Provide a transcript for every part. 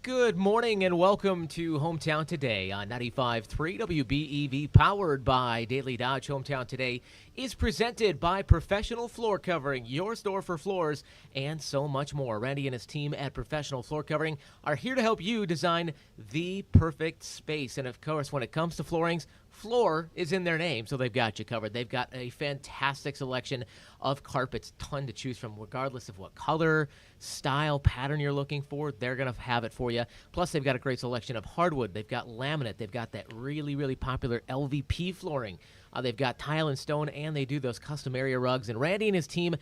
Good morning and welcome to Hometown Today on 95.3 WBEV, powered by Daily Dodge. Hometown Today is presented by Professional Floor Covering, your store for floors and so much more. Randy and his team at Professional Floor Covering are here to help you design the perfect space. And of course, when it comes to floorings, floor is in their name, so they've got you covered. They've got a fantastic selection of carpets, ton to choose from, regardless of what color, style, pattern you're looking for. They're going to have it for you. Plus, they've got a great selection of hardwood. They've got laminate. They've got that really, really popular LVP flooring. They've got tile and stone, and they do those custom area rugs. And Randy and his team,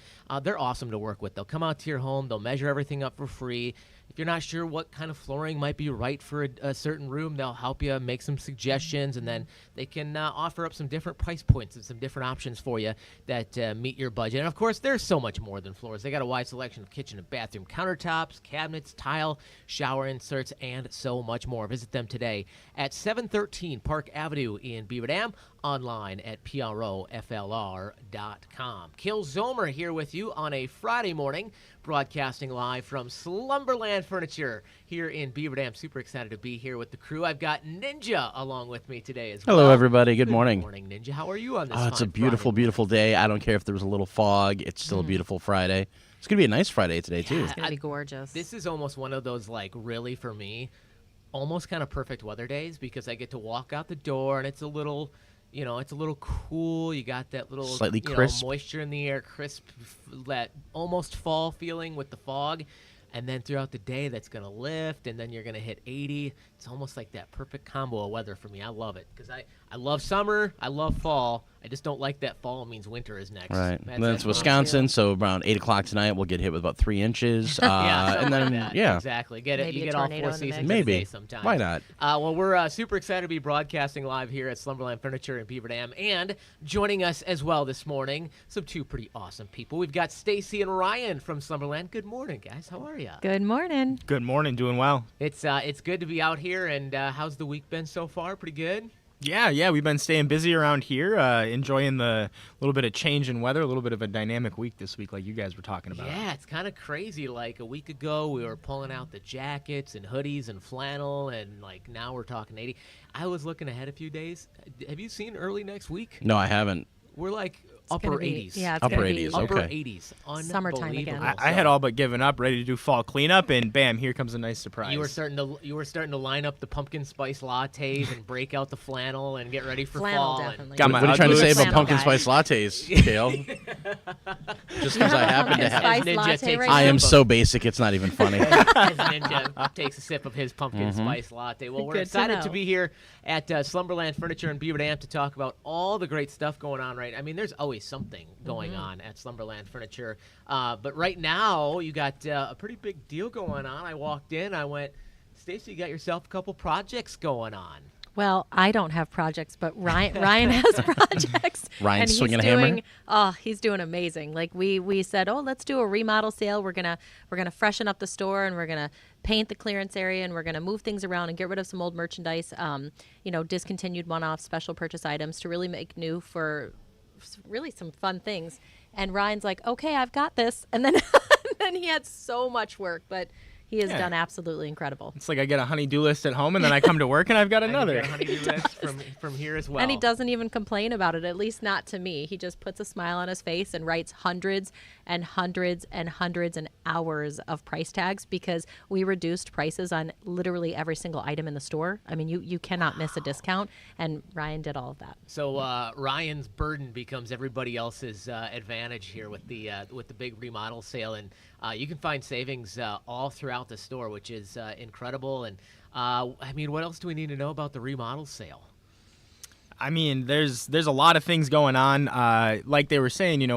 they're awesome to work with. They'll come out to your home. They'll measure everything up for free. If you're not sure what kind of flooring might be right for a certain room, they'll help you make some suggestions, and then they can offer up some different price points and some different options for you that meet your budget. And, of course, there's so much more than floors. They got a wide selection of kitchen and bathroom countertops, cabinets, tile, shower inserts, and so much more. Visit them today at 713 Park Avenue in Beaver Dam, online at PROFLR.com. Kill Zomer here with you on a Friday morning, broadcasting live from Slumberland Furniture here in Beaver Dam. Super excited to be here with the crew. I've got Ninja along with me today as well. Hello, everybody. Good morning. Good morning, Ninja. How are you on this It's a fine beautiful, Friday beautiful day. I don't care if there was a little fog. It's still a beautiful Friday. It's going to be a nice Friday today, too. It's going to be gorgeous. This is almost one of those, really for me, almost kind of perfect weather days because I get to walk out the door and it's a little... it's a little cool. You got that little slightly crisp moisture in the air, crisp, that almost fall feeling with the fog. And then throughout the day, that's going to lift, and then you're going to hit 80. It's almost like that perfect combo of weather for me. I love it because I love summer. I love fall. I just don't like that fall means winter is next. Right. And then it's Wisconsin, so around 8 o'clock tonight, we'll get hit with about 3 inches. And then, yeah. Exactly. Get it. Maybe You a get all tornado 4 in the seasons mix. in a day Maybe. sometime. Why not? Well, we're super excited to be broadcasting live here at Slumberland Furniture in Beaver Dam. And joining us as well this morning, some 2 pretty awesome people. We've got Stacy and Ryan from Slumberland. Good morning, guys. How are you? Good morning. Good morning. Doing well. It's good to be out here. And how's the week been so far? Pretty good? Yeah. We've been staying busy around here, enjoying the little bit of change in weather, a little bit of a dynamic week this week like you guys were talking about. Yeah, it's kind of crazy. Like a week ago, we were pulling out the jackets and hoodies and flannel, and now we're talking 80. I was looking ahead a few days. Have you seen early next week? No, I haven't. We're upper 80s. Yeah, it's Upper gonna be 80s, Upper okay. 80s. Summertime again. Unbelievable. I had all but given up, ready to do fall cleanup, and bam, here comes a nice surprise. You were starting to line up the pumpkin spice lattes and break out the flannel and get ready for Flannel, fall. definitely. Got What my are you trying to say Flannel about pumpkin guy. spice lattes, Kale? Just because I happen to have... Spice Ninja latte takes right I now? am so basic, it's not even funny. As Ninja takes a sip of his pumpkin spice latte. Well, we're Good to excited to know. be here at Slumberland Furniture in Beaver Dam to talk about all the great stuff going on, right? I mean, there's always something going on at Slumberland Furniture. But right now, you got a pretty big deal going on. I walked in, I went, Stacey, you got yourself a couple projects going on. Well, I don't have projects, but Ryan has projects. Ryan's and he's swinging a hammer? He's doing amazing. Like we said, let's do a remodel sale. We're gonna freshen up the store, and we're gonna paint the clearance area, and we're gonna move things around and get rid of some old merchandise. Discontinued one-off special purchase items to really make new for really some fun things. And Ryan's like, okay, I've got this. And then then he had so much work, but he has done absolutely incredible. It's like I get a honey-do list at home, and then I come to work, and I've got another. I got a honey-do list from here as well. And he doesn't even complain about it, at least not to me. He just puts a smile on his face and writes hundreds and hundreds and hundreds and hours of price tags because we reduced prices on literally every single item in the store. I mean, you cannot miss a discount, and Ryan did all of that. So Ryan's burden becomes everybody else's advantage here with the big remodel sale, and you can find savings all throughout the store, which is incredible. And what else do we need to know about the remodel sale? I mean, there's a lot of things going on. Like they were saying,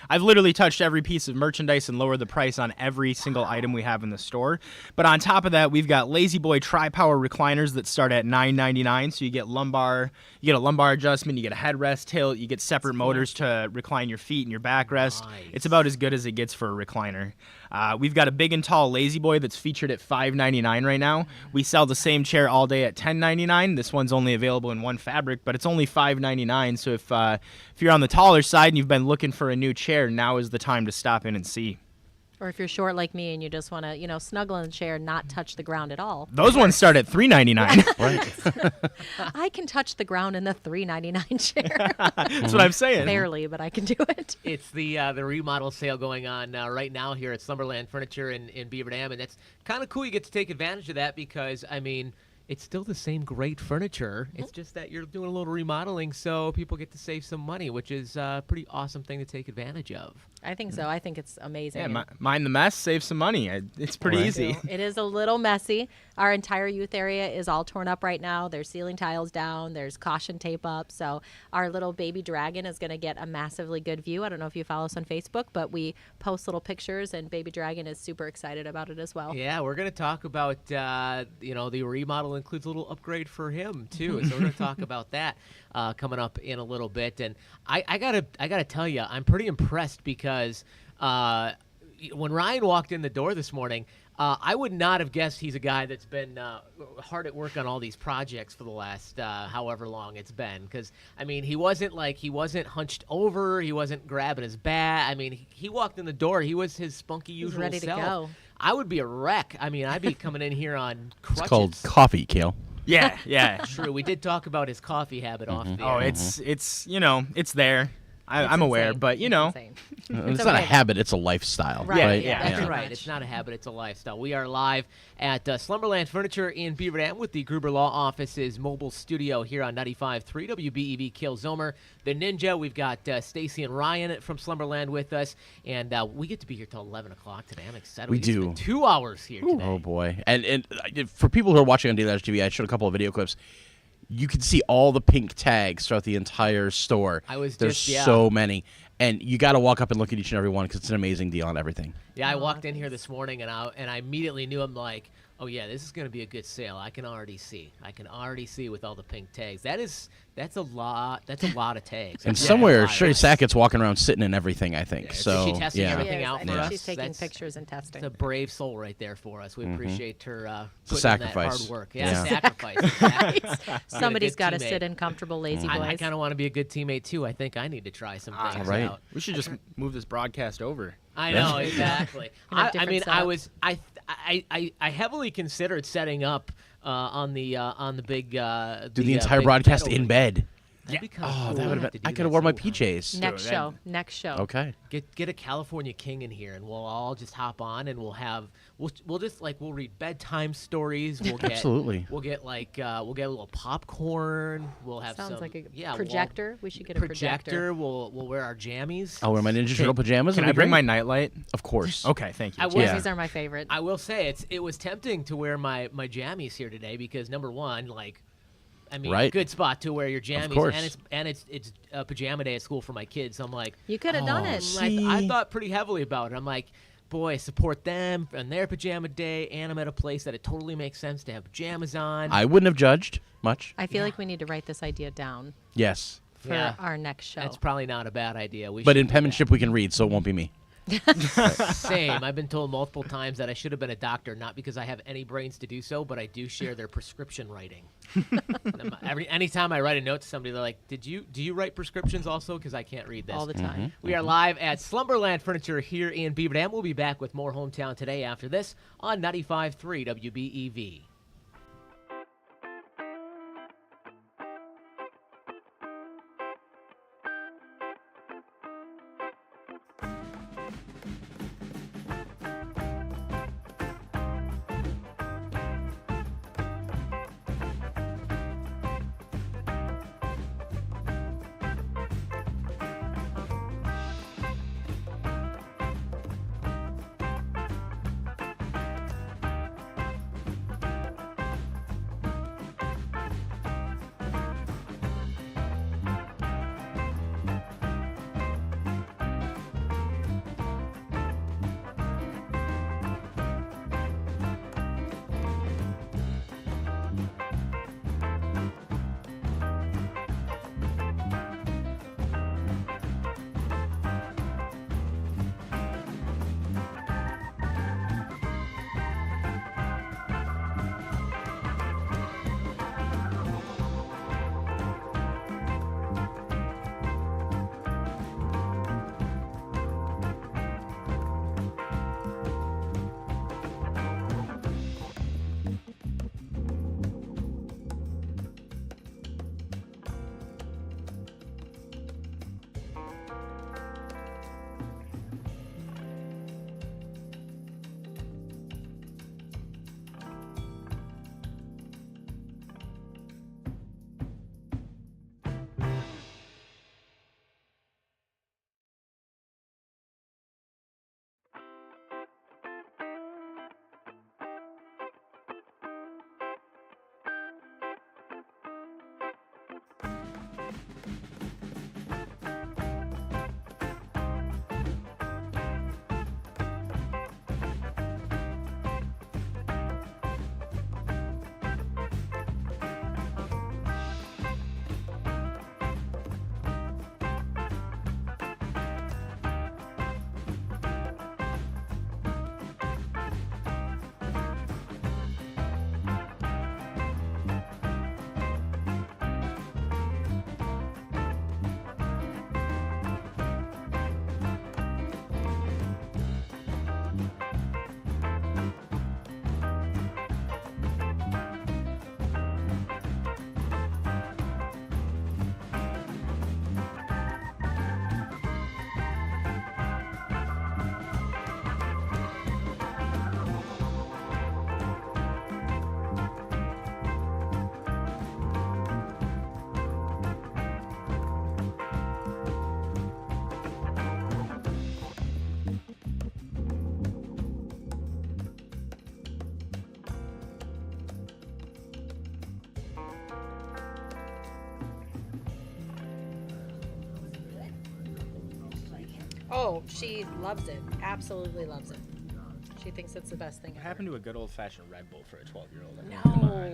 I've literally touched every piece of merchandise and lowered the price on every single item we have in the store. But on top of that, we've got Lazy Boy Tri-Power recliners that start at $9.99. So you get a lumbar adjustment, you get a headrest tilt, you get separate motors to recline your feet and your backrest. Nice. It's about as good as it gets for a recliner. We've got a big and tall Lazy Boy that's featured at $5.99 right now. We sell the same chair all day at $10.99. This one's only available in one fabric, but it's only $5.99. So if you're on the taller side and you've been looking for a new chair, now is the time to stop in and see. Or if you're short like me and you just want to, snuggle in the chair and not touch the ground at all. Those ones start at $3.99. Right. I can touch the ground in the $3.99 chair. That's what I'm saying. Barely, but I can do it. It's the remodel sale going on right now here at Slumberland Furniture in Beaver Dam, and it's kind of cool. You get to take advantage of that because, I mean, it's still the same great furniture. It's just that you're doing a little remodeling, so people get to save some money, which is a pretty awesome thing to take advantage of. I think so. I think it's amazing. Yeah, mind the mess, save some money. It's pretty Right. easy. It is a little messy. Our entire youth area is all torn up right now. There's ceiling tiles down. There's caution tape up. So our little baby dragon is going to get a massively good view. I don't know if you follow us on Facebook, but we post little pictures, and baby dragon is super excited about it as well. Yeah, we're going to talk about, the remodel includes a little upgrade for him, too. So we're going to talk about that coming up in a little bit. And I gotta tell you, I'm pretty impressed because when Ryan walked in the door this morning, I would not have guessed he's a guy that's been hard at work on all these projects for the last however long it's been. Because, I mean, he wasn't hunched over. He wasn't grabbing his bat. I mean, he walked in the door. He was his spunky usual ready to self. go. I would be a wreck. I mean, I'd be coming in here on crutches. It's called coffee, Kale. Yeah. True. We did talk about his coffee habit off the Oh, air. it's there. I'm It's aware, insane. but It's insane. It's not a okay. habit, it's a lifestyle. Right, Right. yeah. That's pretty right. much. It's not a habit, it's a lifestyle. We are live at Slumberland Furniture in Beaver Dam with the Gruber Law Office's mobile studio here on 95.3 WBEV Kilzomer. The Ninja, we've got Stacy and Ryan from Slumberland with us, and we get to be here till 11 o'clock today. I'm excited. We get to do. spend 2 hours here today. Oh boy! And for people who are watching on DailyDodgeTV, I showed a couple of video clips. You can see all the pink tags throughout the entire store. There's so many, and you got to walk up and look at each and every one because it's an amazing deal on everything. Yeah, I walked in here this morning, and I immediately knew, I'm like, oh yeah, this is going to be a good sale. I can already see with all the pink tags. That's a lot of tags. And That's a somewhere, lot. Sherry Sackett's walking around sitting in everything. I think so. Is she testing yeah. everything She is. out I for know us? she's taking That's- pictures and testing. It's a brave soul right there for us. We appreciate her a putting in sacrifice. that hard work. Yeah. Sacrifice. Exactly. Somebody's got to teammate. sit in comfortable lazy boys. I kind of want to be a good teammate too. I think I need to try some things right. out. we should just move this broadcast over. I know exactly. Gonna have I mean, different I heavily considered setting up on the big Do the entire broadcast in bed. That'd be kinda Oh, cool. that We'll would have have to been. do I could that have worn my sometime. PJs. Next show. Next show. Okay. Get a California King in here, and we'll all just hop on, and we'll read bedtime stories. We'll get Absolutely. We'll get a little popcorn. We'll have Sounds some like a we'll all- projector. We should get a projector. We'll wear our jammies. I'll wear my Ninja Turtle pajamas. Can It'll I be bring my great. nightlight? Of course. Okay, thank you. I will- Yeah. These are my favorite. I will say it was tempting to wear my jammies here today because number one, Right. good spot to wear your jammies, course. and it's pajama day at school for my kids. So I'm like, You could have done it. see. I thought pretty heavily about it. I'm like, boy, support them on their pajama day, and I'm at a place that it totally makes sense to have pajamas on. I wouldn't have judged much. I feel like we need to write this idea down Yes. for Yeah. our next show. That's probably not a bad idea. But should in do that. penmanship, we can read, so it won't be me. Same. I've been told multiple times that I should have been a doctor, not because I have any brains to do so, but I do share their prescription writing. Anytime I write a note to somebody, they're like, do you write prescriptions also? Because I can't read this. all the time. We are live at Slumberland Furniture here in Beaver Dam. We'll be back with more Hometown Today after this on 95.3 WBEV. Oh, she loves it. Absolutely loves it. She thinks it's the best thing What ever. happened to a good old-fashioned Red Bull for a 12-year-old? No.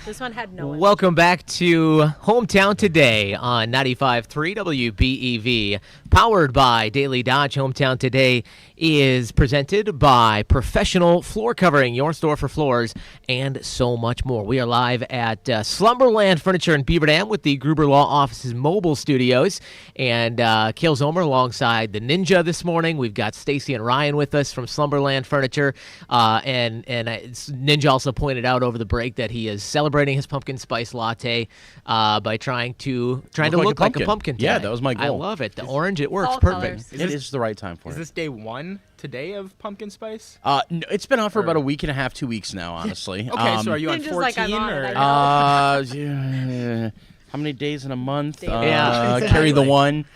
This one had no. Welcome back to Hometown Today on 95.3 WBEV, powered by Daily Dodge. Hometown Today is presented by Professional Floor Covering, your store for floors, and so much more. We are live at Slumberland Furniture in Beaver Dam with the Gruber Law Office's mobile studios, and Kale Zomer alongside the Ninja this morning. We've got Stacy and Ryan with us from Slumberland Furniture. And Ninja also pointed out over the break that he is celebrating his pumpkin spice latte by trying to look like a pumpkin. Yeah, that was my goal. I love it. The orange, it works Fall perfect. colors. It is the right time for Is it. this day 1 today of pumpkin spice? No, it's been out for about a week and a half, 2 weeks now, honestly. Okay, so are you on Ninja's 14 like, I'm on it, or? I know. Yeah, how many days in a month? Yeah. Carry the one.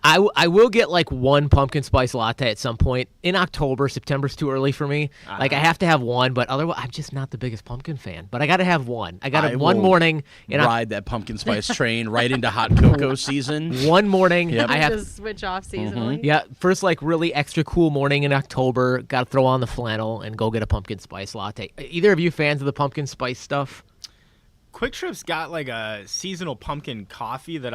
I will get like one pumpkin spice latte at some point in October. September's too early for me. Like I have to have one, but otherwise I'm just not the biggest pumpkin fan. But I got to have one. I got one will morning. Ride that pumpkin spice train right into hot cocoa season. One morning. Yep. I have Just switch off seasonally. Yeah, first like really extra cool morning in October. Got to throw on the flannel and go get a pumpkin spice latte. Either of you fans of the pumpkin spice stuff? Quick Trip's got like a seasonal pumpkin coffee that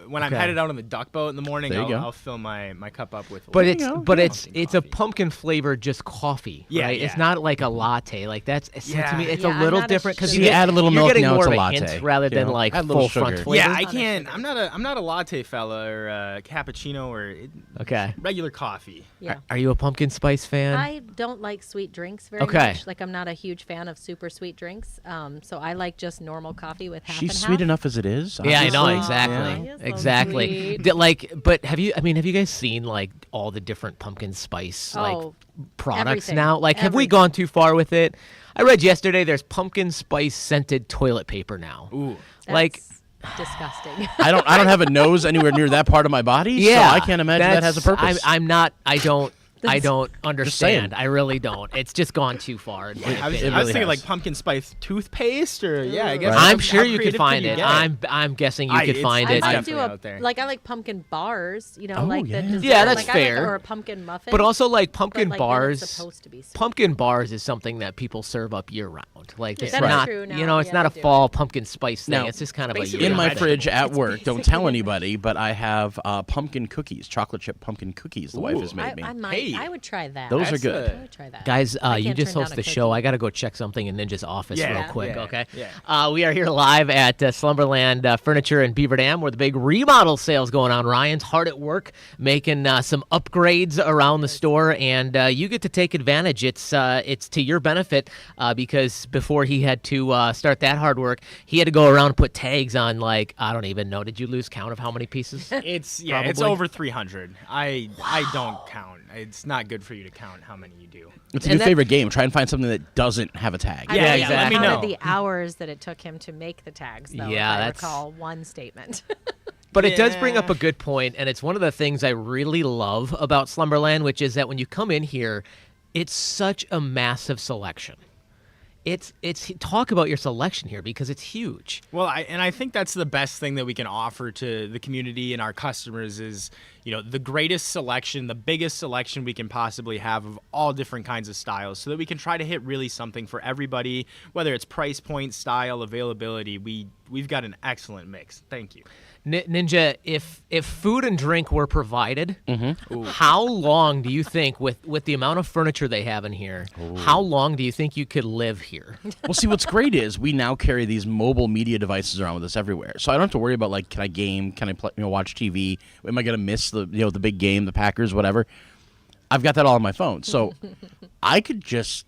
when I'm Okay. headed out on the duck boat in the morning, There you go. I'll fill my cup up with. But a it's little but pumpkin it's a coffee. pumpkin flavored just coffee, Yeah, right? It's yeah. not like a latte. Like that's so to me it's Yeah, a I'm little not a different because sugar- You add a little you're milk, getting now more it's of a a latte, hint rather than you know? like Add a little full front sugar. flavor. Yeah, I Not a can't. sugar. I'm not a latte fella or a cappuccino or Okay. regular coffee. Yeah. Are you a pumpkin spice fan? I don't like sweet drinks very Okay. much. Like I'm not a huge fan of super sweet drinks. So I like just normal coffee with half She's and sweet half. enough as it is. Yeah, I know obviously. exactly, Yeah. exactly. So sweet. But have you guys seen like all the different pumpkin spice like Oh, products everything. now? Like, have we Everything. gone too far with it? I read yesterday there's pumpkin spice scented toilet paper now. Ooh. Like, That's disgusting. I don't have a nose anywhere near that part of my body, yeah, so I can't imagine that has a purpose. I don't understand. saying. I really don't. It's just gone too far. In my I was, opinion. I was really thinking has. like pumpkin spice toothpaste or I guess. Right. I'm how sure you could creative find you it. get? I'm guessing you could it's- find I it. might definitely do out there. I like pumpkin bars, you know, Oh, like yeah. the dessert. Yeah, that's like, I like fair. or a pumpkin muffin. But also like but, pumpkin like, then bars. it's supposed to be sweet. Pumpkin bars is something that people serve up year round. Like it's That is not, true now. you know, it's Yeah, not a they do. fall pumpkin spice thing. Now, It's just kind of a basically year in my Yeah. fridge at work. Don't basically tell a anybody, but I have pumpkin cookies, chocolate chip pumpkin cookies. The wife Ooh. has made me. I might. Hey. I would try that. Those are That's good. I would try that. Guys, I you can't just turn host down the a show. cookie. I got to go check something in Ninja's office Yeah, real quick, yeah, okay? yeah. We are here live at Slumberland Furniture in Beaver Dam where the big remodel sale's going on. Ryan's hard at work making some upgrades around the store, and you get to take advantage. It's to your benefit because before he had to start that hard work, he had to go around and put tags on, like, I don't even know. Did you lose count of how many pieces? It's it's Probably. over 300. I don't count. It's not good for you to count how many you do. It's a And new that- favorite game. Try and find something that doesn't have a tag. I Yeah, believe exactly. I Let me counted know. the hours that it took him to make the tags, though. Yeah, if I that's- recall one statement. But it does bring Yeah. up a good point, and it's one of the things I really love about Slumberland, which is that when you come in here, it's such a massive selection. It's talk about your selection here because it's huge. Well, I think that's the best thing that we can offer to the community and our customers is, the greatest selection, the biggest selection we can possibly have of all different kinds of styles so that we can try to hit really something for everybody, whether it's price point, style, availability. We've got an excellent mix. Thank you. Ninja, if food and drink were provided, Mm-hmm. how long do you think, with the amount of furniture they have in here, how long do you think you could live here? Well, see, what's great is we now carry these mobile media devices around with us everywhere, so I don't have to worry about like, can I game, can I play, watch TV? Am I gonna miss the the big game, the Packers, whatever? I've got that all on my phone, so I could just,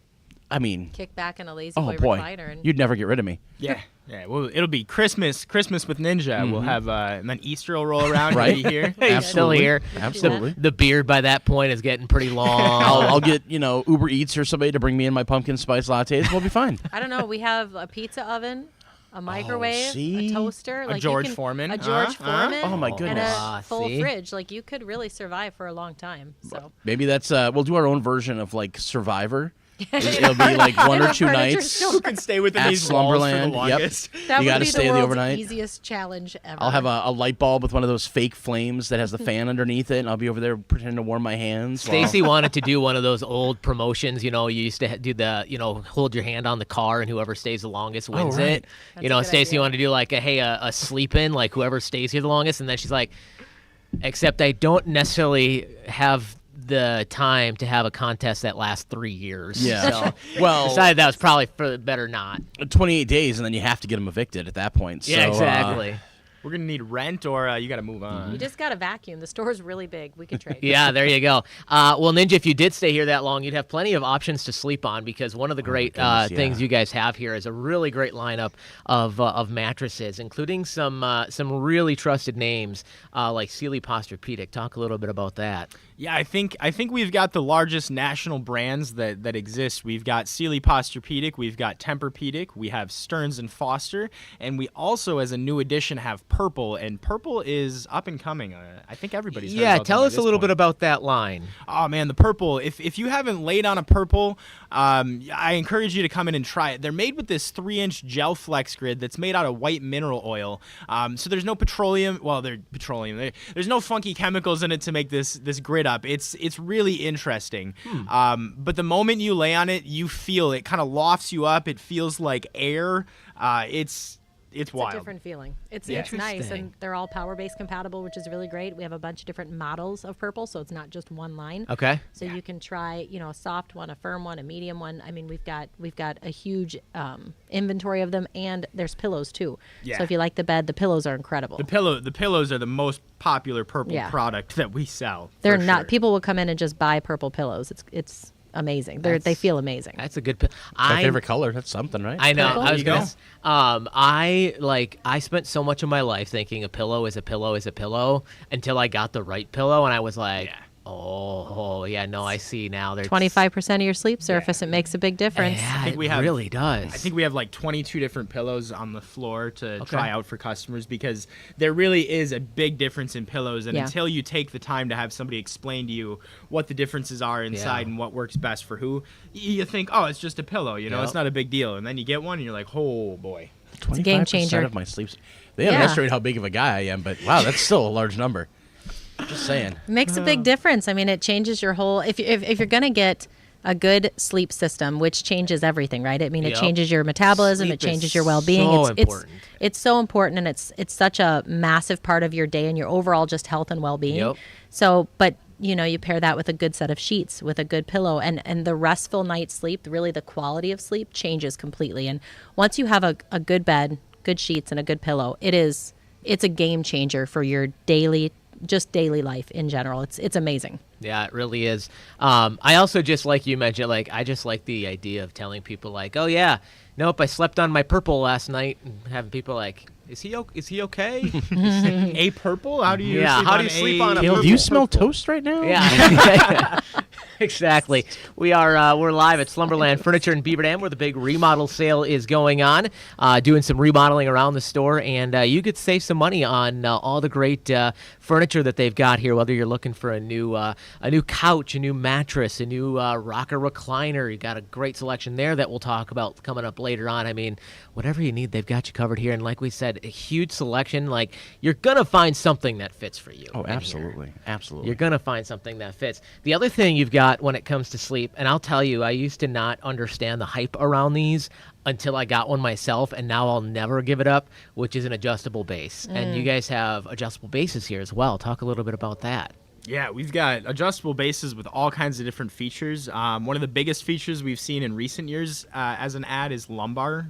Kick back in a lazy oh boy boy, recliner. And you'd never get rid of me. Yeah. Yeah, well, it'll be Christmas with Ninja. We'll have, and then Easter will roll around. Right. He'll be here. He's still Absolutely. here. Absolutely. The beard by that point is getting pretty long. I'll get Uber Eats or somebody to bring me in my pumpkin spice lattes. We'll be fine. I don't know. We have a pizza oven, a microwave, see? a toaster, A like George a Foreman. George Foreman. Oh, my And goodness. a full See? fridge. Like you could really survive for a long time. So Maybe that's we'll do our own version of like Survivor. It'll be like one or two nights. Who can stay within at these walls for the Slumberland. longest? Yep. That You would gotta be stay the the world's overnight. easiest challenge ever. I'll have a light bulb with one of those fake flames that has the fan underneath it, and I'll be over there pretending to warm my hands. Stacy wanted to do one of those old promotions. You used to do the, hold your hand on the car, and whoever stays the longest wins right. it. Stacy wanted to do like a sleep in, like whoever stays here the longest, and then she's like, except I don't necessarily have the time to have a contest that lasts 3 years. Yeah. So Well, decided that was probably better not. 28 days, and then you have to get them evicted at that point. Yeah, so, exactly. We're going to need rent, or you got to move on. You just got a vacuum. The store's really big. We could trade. Yeah, there you go. Well, Ninja, if you did stay here that long, you'd have plenty of options to sleep on, because one of the great things you guys have here is a really great lineup of mattresses, including some really trusted names like Sealy Posturepedic. Talk a little bit about that. Yeah, I think we've got the largest national brands that exist. We've got Sealy Posturepedic, we've got Tempur-Pedic, we have Stearns and Foster, and we also, as a new addition, have Purple. And Purple is up and coming. I think everybody's heard about tell them us a little bit about that line. Oh man, the Purple. If you haven't laid on a Purple, I encourage you to come in and try it. They're made with this 3-inch gel flex grid that's made out of white mineral oil. So there's no petroleum. Well, there's petroleum. There's no funky chemicals in it to make this grid up. It's really interesting. But the moment you lay on it, you feel it kind of lofts you up. It feels like air. It's wild. It's a different feeling. It's Yeah. nice, Interesting. and they're all power-based compatible, which is really great. We have a bunch of different models of Purple, so it's not just one line. Okay. So you can try, a soft one, a firm one, a medium one. I mean, we've got a huge inventory of them, and there's pillows too. Yeah. So if you like the bed, the pillows are incredible. The pillows are the most popular Purple product that we sell. They're for not. sure. People will come in and just buy Purple pillows. It's amazing. They feel amazing. That's a good. my favorite color. That's something, right? I know. Purple? I was There you gonna. I spent so much of my life thinking a pillow is a pillow is a pillow until I got the right pillow, and I was like, Yeah. oh yeah, no, I see now. There's 25% of your sleep surface. It makes a big difference. Yeah, think we it have- really does. I think we have like 22 different pillows on the floor to try out for customers, because there really is a big difference in pillows. And Yeah. until you take the time to have somebody explain to you what the differences are inside and what works best for who, you think, oh, it's just a pillow, Yep. it's not a big deal. And then you get one and you're like, oh boy. a game changer. of my sleep. They haven't Yeah. estimated how big of a guy I am, but wow, that's still a large number. Just saying. It makes a big difference. I mean, it changes your whole. If you're gonna get a good sleep system, which changes everything, right? I mean, it Yep. changes your metabolism, Sleep it changes is your well-being. so It's important. it's so important, and it's such a massive part of your day and your overall just health and well-being. Yep. So, but you pair that with a good set of sheets, with a good pillow, and the restful night's sleep. Really, the quality of sleep changes completely. And once you have a good bed, good sheets, and a good pillow, it's a game changer for your daily life in general. It's amazing. Yeah, it really is. I also, just like you mentioned, I just like the idea of telling people oh yeah, nope, I slept on my Purple last night, and having people like, is he okay? A Purple? How do you Yeah, sleep how on do you sleep on a Caleb, Purple? do you smell toast right now? Yeah, exactly. We're live at Slumberland Furniture in Beaver Dam, where the big remodel sale is going on. Doing some remodeling around the store, and you could save some money on all the great furniture that they've got here. Whether you're looking for a new couch, a new mattress, a new rocker recliner, you got a great selection there that we'll talk about coming up later on. I mean, whatever you need, they've got you covered here. And like we said, a huge selection. You're gonna find something that fits for you. Oh, in here. absolutely. Absolutely. You're going to find something that fits. The other thing you've got when it comes to sleep, and I'll tell you, I used to not understand the hype around these until I got one myself, and now I'll never give it up, which is an adjustable base. And you guys have adjustable bases here as well. Talk a little bit about that. Yeah, we've got adjustable bases with all kinds of different features. One of the biggest features we've seen in recent years as an ad is lumbar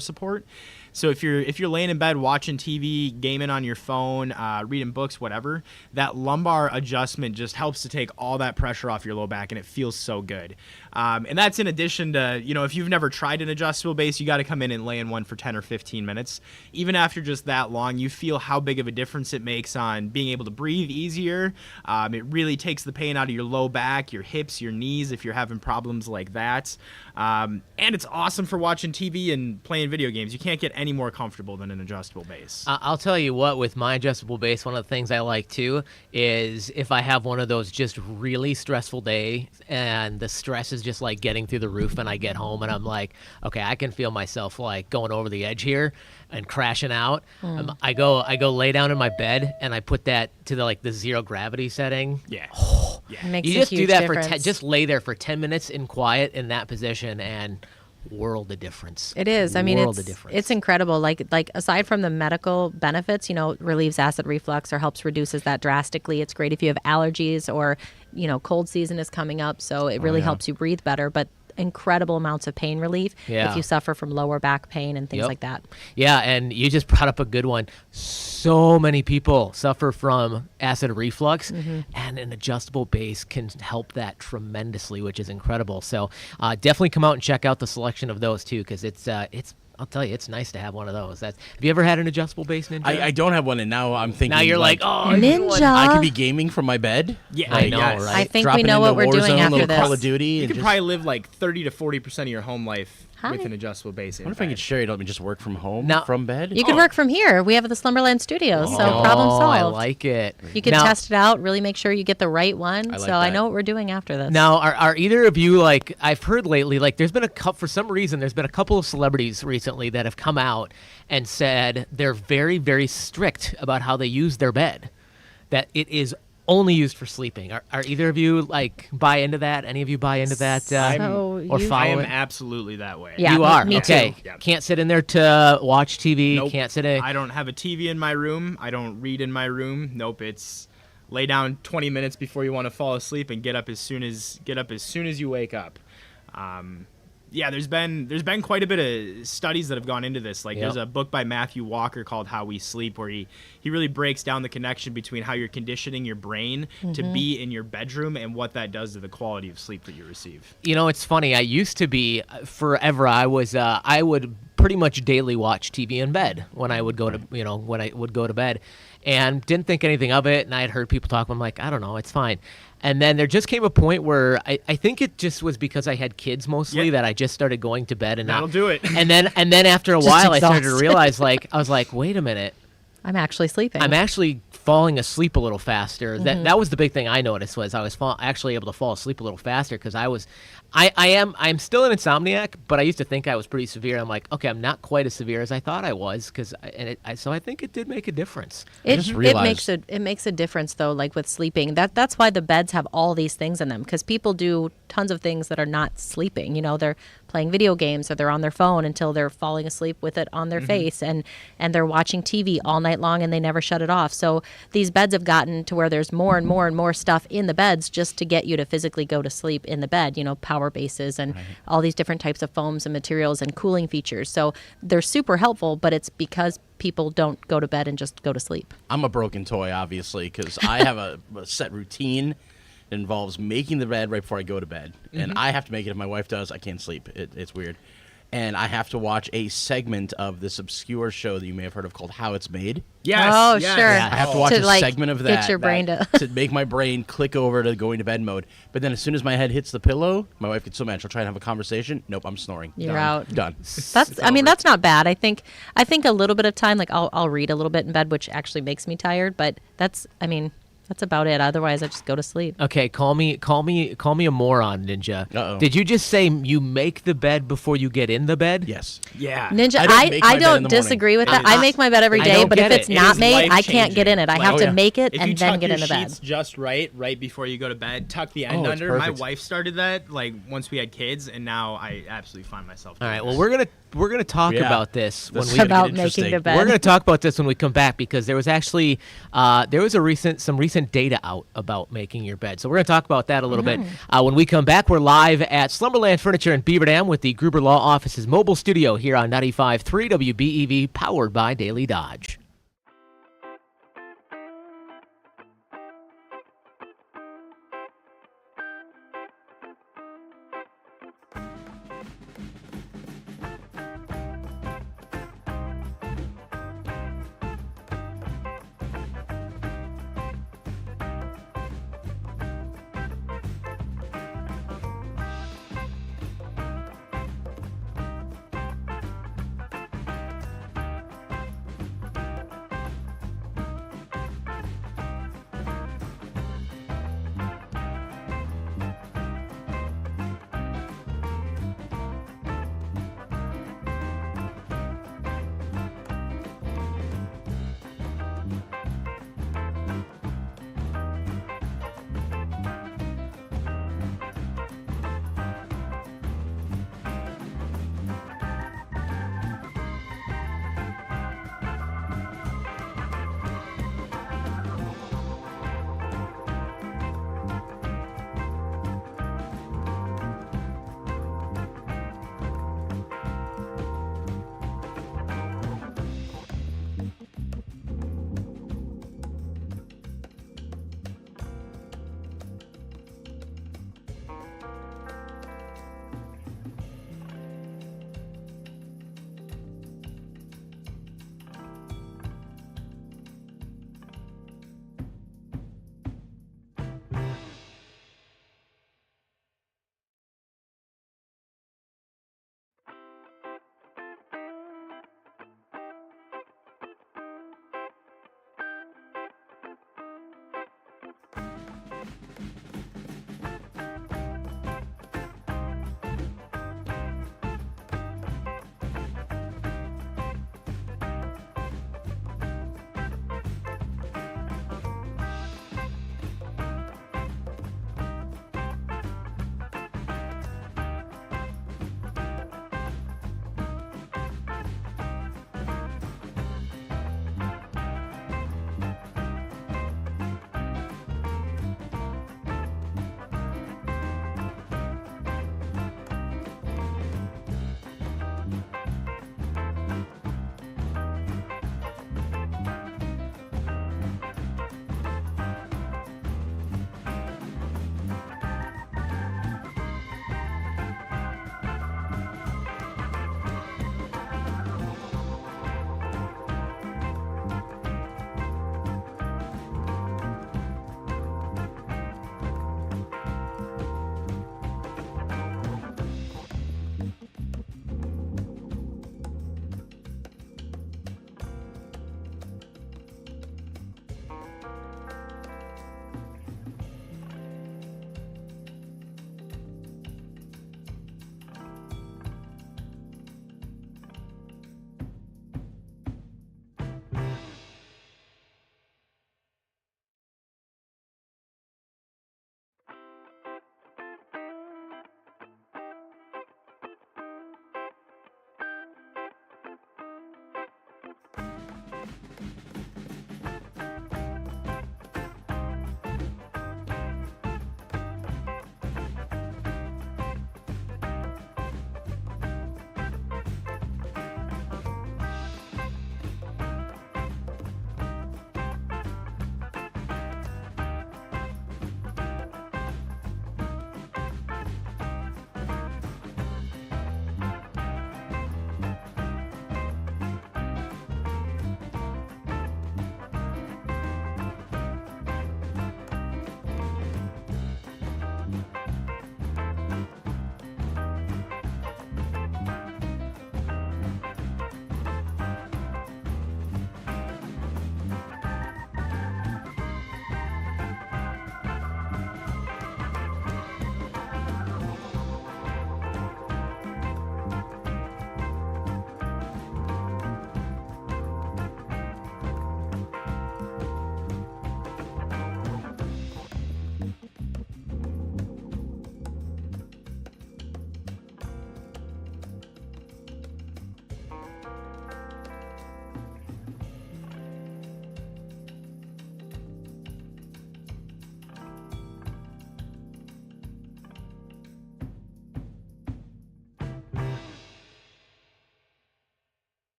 support. So if you're laying in bed watching TV, gaming on your phone, reading books, whatever, that lumbar adjustment just helps to take all that pressure off your low back, and it feels so good. And that's in addition to, if you've never tried an adjustable base, you got to come in and lay in one for 10 or 15 minutes. Even after just that long, you feel how big of a difference it makes on being able to breathe easier. It really takes the pain out of your low back, your hips, your knees, if you're having problems like that. And it's awesome for watching TV and playing video games. You can't get any any more comfortable than an adjustable base. I'll tell you what, with my adjustable base, one of the things I like too is if I have one of those just really stressful days and the stress is just like getting through the roof and I get home and I'm like, okay, I can feel myself like going over the edge here and crashing out. I go lay down in my bed and I put that to the zero gravity setting. Yeah. It makes You a just huge do that difference. for just lay there for 10 minutes in quiet in that position and world of difference. It is. I mean, World of difference. it's incredible. Like aside from the medical benefits, it relieves acid reflux or helps reduces that drastically. It's great if you have allergies or, cold season is coming up, so it really helps you breathe better. But incredible amounts of pain relief if you suffer from lower back pain and things like that. Yeah, and you just brought up a good one. So many people suffer from acid reflux, and an adjustable base can help that tremendously, which is incredible. So definitely come out and check out the selection of those too, because it's I'll tell you, it's nice to have one of those. Have you ever had an adjustable base, Ninja? I don't have one, and now I'm thinking. Now you're like, oh, Ninja. I could be gaming from my bed. Yeah, I know, yes. right? I think Dropping we know into what we're doing Warzone, after little this. Call of Duty. You and could just- probably live like 30 to 40% of your home life Hi. with an adjustable base. What if I could share it? Let me just work from home, Now- from bed. You could work from here. We have the Slumberland studio, so problem solved. I like it. You can Now- test it out, really make sure you get the right one. I like So I that. know what we're doing after this. Now, are either of you I've heard lately, there's been for some reason, there's been a couple of celebrities recently that have come out and said they're very, very strict about how they use their bed, that it is only used for sleeping. Are either of you buy into that? Any of you buy into that? So or you- follow I am it? absolutely that way. Yeah, You are me okay. too. Yeah. Can't sit in there to watch TV. Nope. Can't sit in. I don't have a TV in my room. I don't read in my room. Nope. It's lay down 20 minutes before you want to fall asleep and get up as soon as you wake up. Yeah, there's been quite a bit of studies that have gone into this. There's a book by Matthew Walker called How We Sleep, where he really breaks down the connection between how you're conditioning your brain to be in your bedroom and what that does to the quality of sleep that you receive. It's funny. I used to be forever. I would pretty much daily watch TV in bed when I would go to bed, and didn't think anything of it. And I had heard people talk. I'm like, I don't know, it's fine. And then there just came a point where I think it just was because I had kids mostly that I just started going to bed and That'll do it. And then after a Just while, I started to exhausted. realize I was like, wait a minute. I'm actually sleeping. I'm actually falling asleep a little faster. That was the big thing I noticed was I was actually able to fall asleep a little faster because I'm still an insomniac, but I used to think I was pretty severe. I'm like, okay, I'm not quite as severe as I thought I was so I think it did make a difference. It, just it realized- makes a difference though, with sleeping. That's why the beds have all these things in them, because people do tons of things that are not sleeping. They're playing video games or they're on their phone until they're falling asleep with it on their face, and they're watching TV all night long and they never shut it off. So these beds have gotten to where there's more and more and more stuff in the beds just to get you to physically go to sleep in the bed. Power bases and all these different types of foams and materials and cooling features. So they're super helpful, but it's because people don't go to bed and just go to sleep. I'm a broken toy, obviously, because I have a set routine that involves making the bed right before I go to bed. And I have to make it. If my wife does, I can't sleep. It's weird. And I have to watch a segment of this obscure show that you may have heard of called How It's Made. Yes. Oh, yes. sure. Yeah, I have to watch To, a segment of that. get your brain to make my brain click over to going to bed mode. But then as soon as my head hits the pillow, my wife gets so mad. She'll try and have a conversation. Nope, I'm snoring. You're Done. out. Done. That's not bad. I think a little bit of time, I'll read a little bit in bed, which actually makes me tired, but that's about it. Otherwise I just go to sleep. Okay, call me a moron, Ninja. Uh-oh. Did you just say you make the bed before you get in the bed? Yes. Yeah. Ninja, I don't make my I bed in don't the disagree with that. I- I make my bed every I day, don't but if get it's it. not is made, I can't get in it. I life-changing. have Oh, to yeah. make it If and you then tuck get your in the bed. sheets just right before you go to bed, tuck the end Oh, it's under. My perfect. wife started that once we had kids, and now I absolutely find myself. All doing right. Well, this. we're gonna talk Yeah. about this when This we is About get making the interesting. bed. We're going to talk about this when we come back because there was actually some recent data out about making your bed. So we're going to talk about that a little bit. When we come back, we're live at Slumberland Furniture in Beaver Dam with the Gruber Law Office's mobile studio here on 95.3 WBEV, powered by Daily Dodge.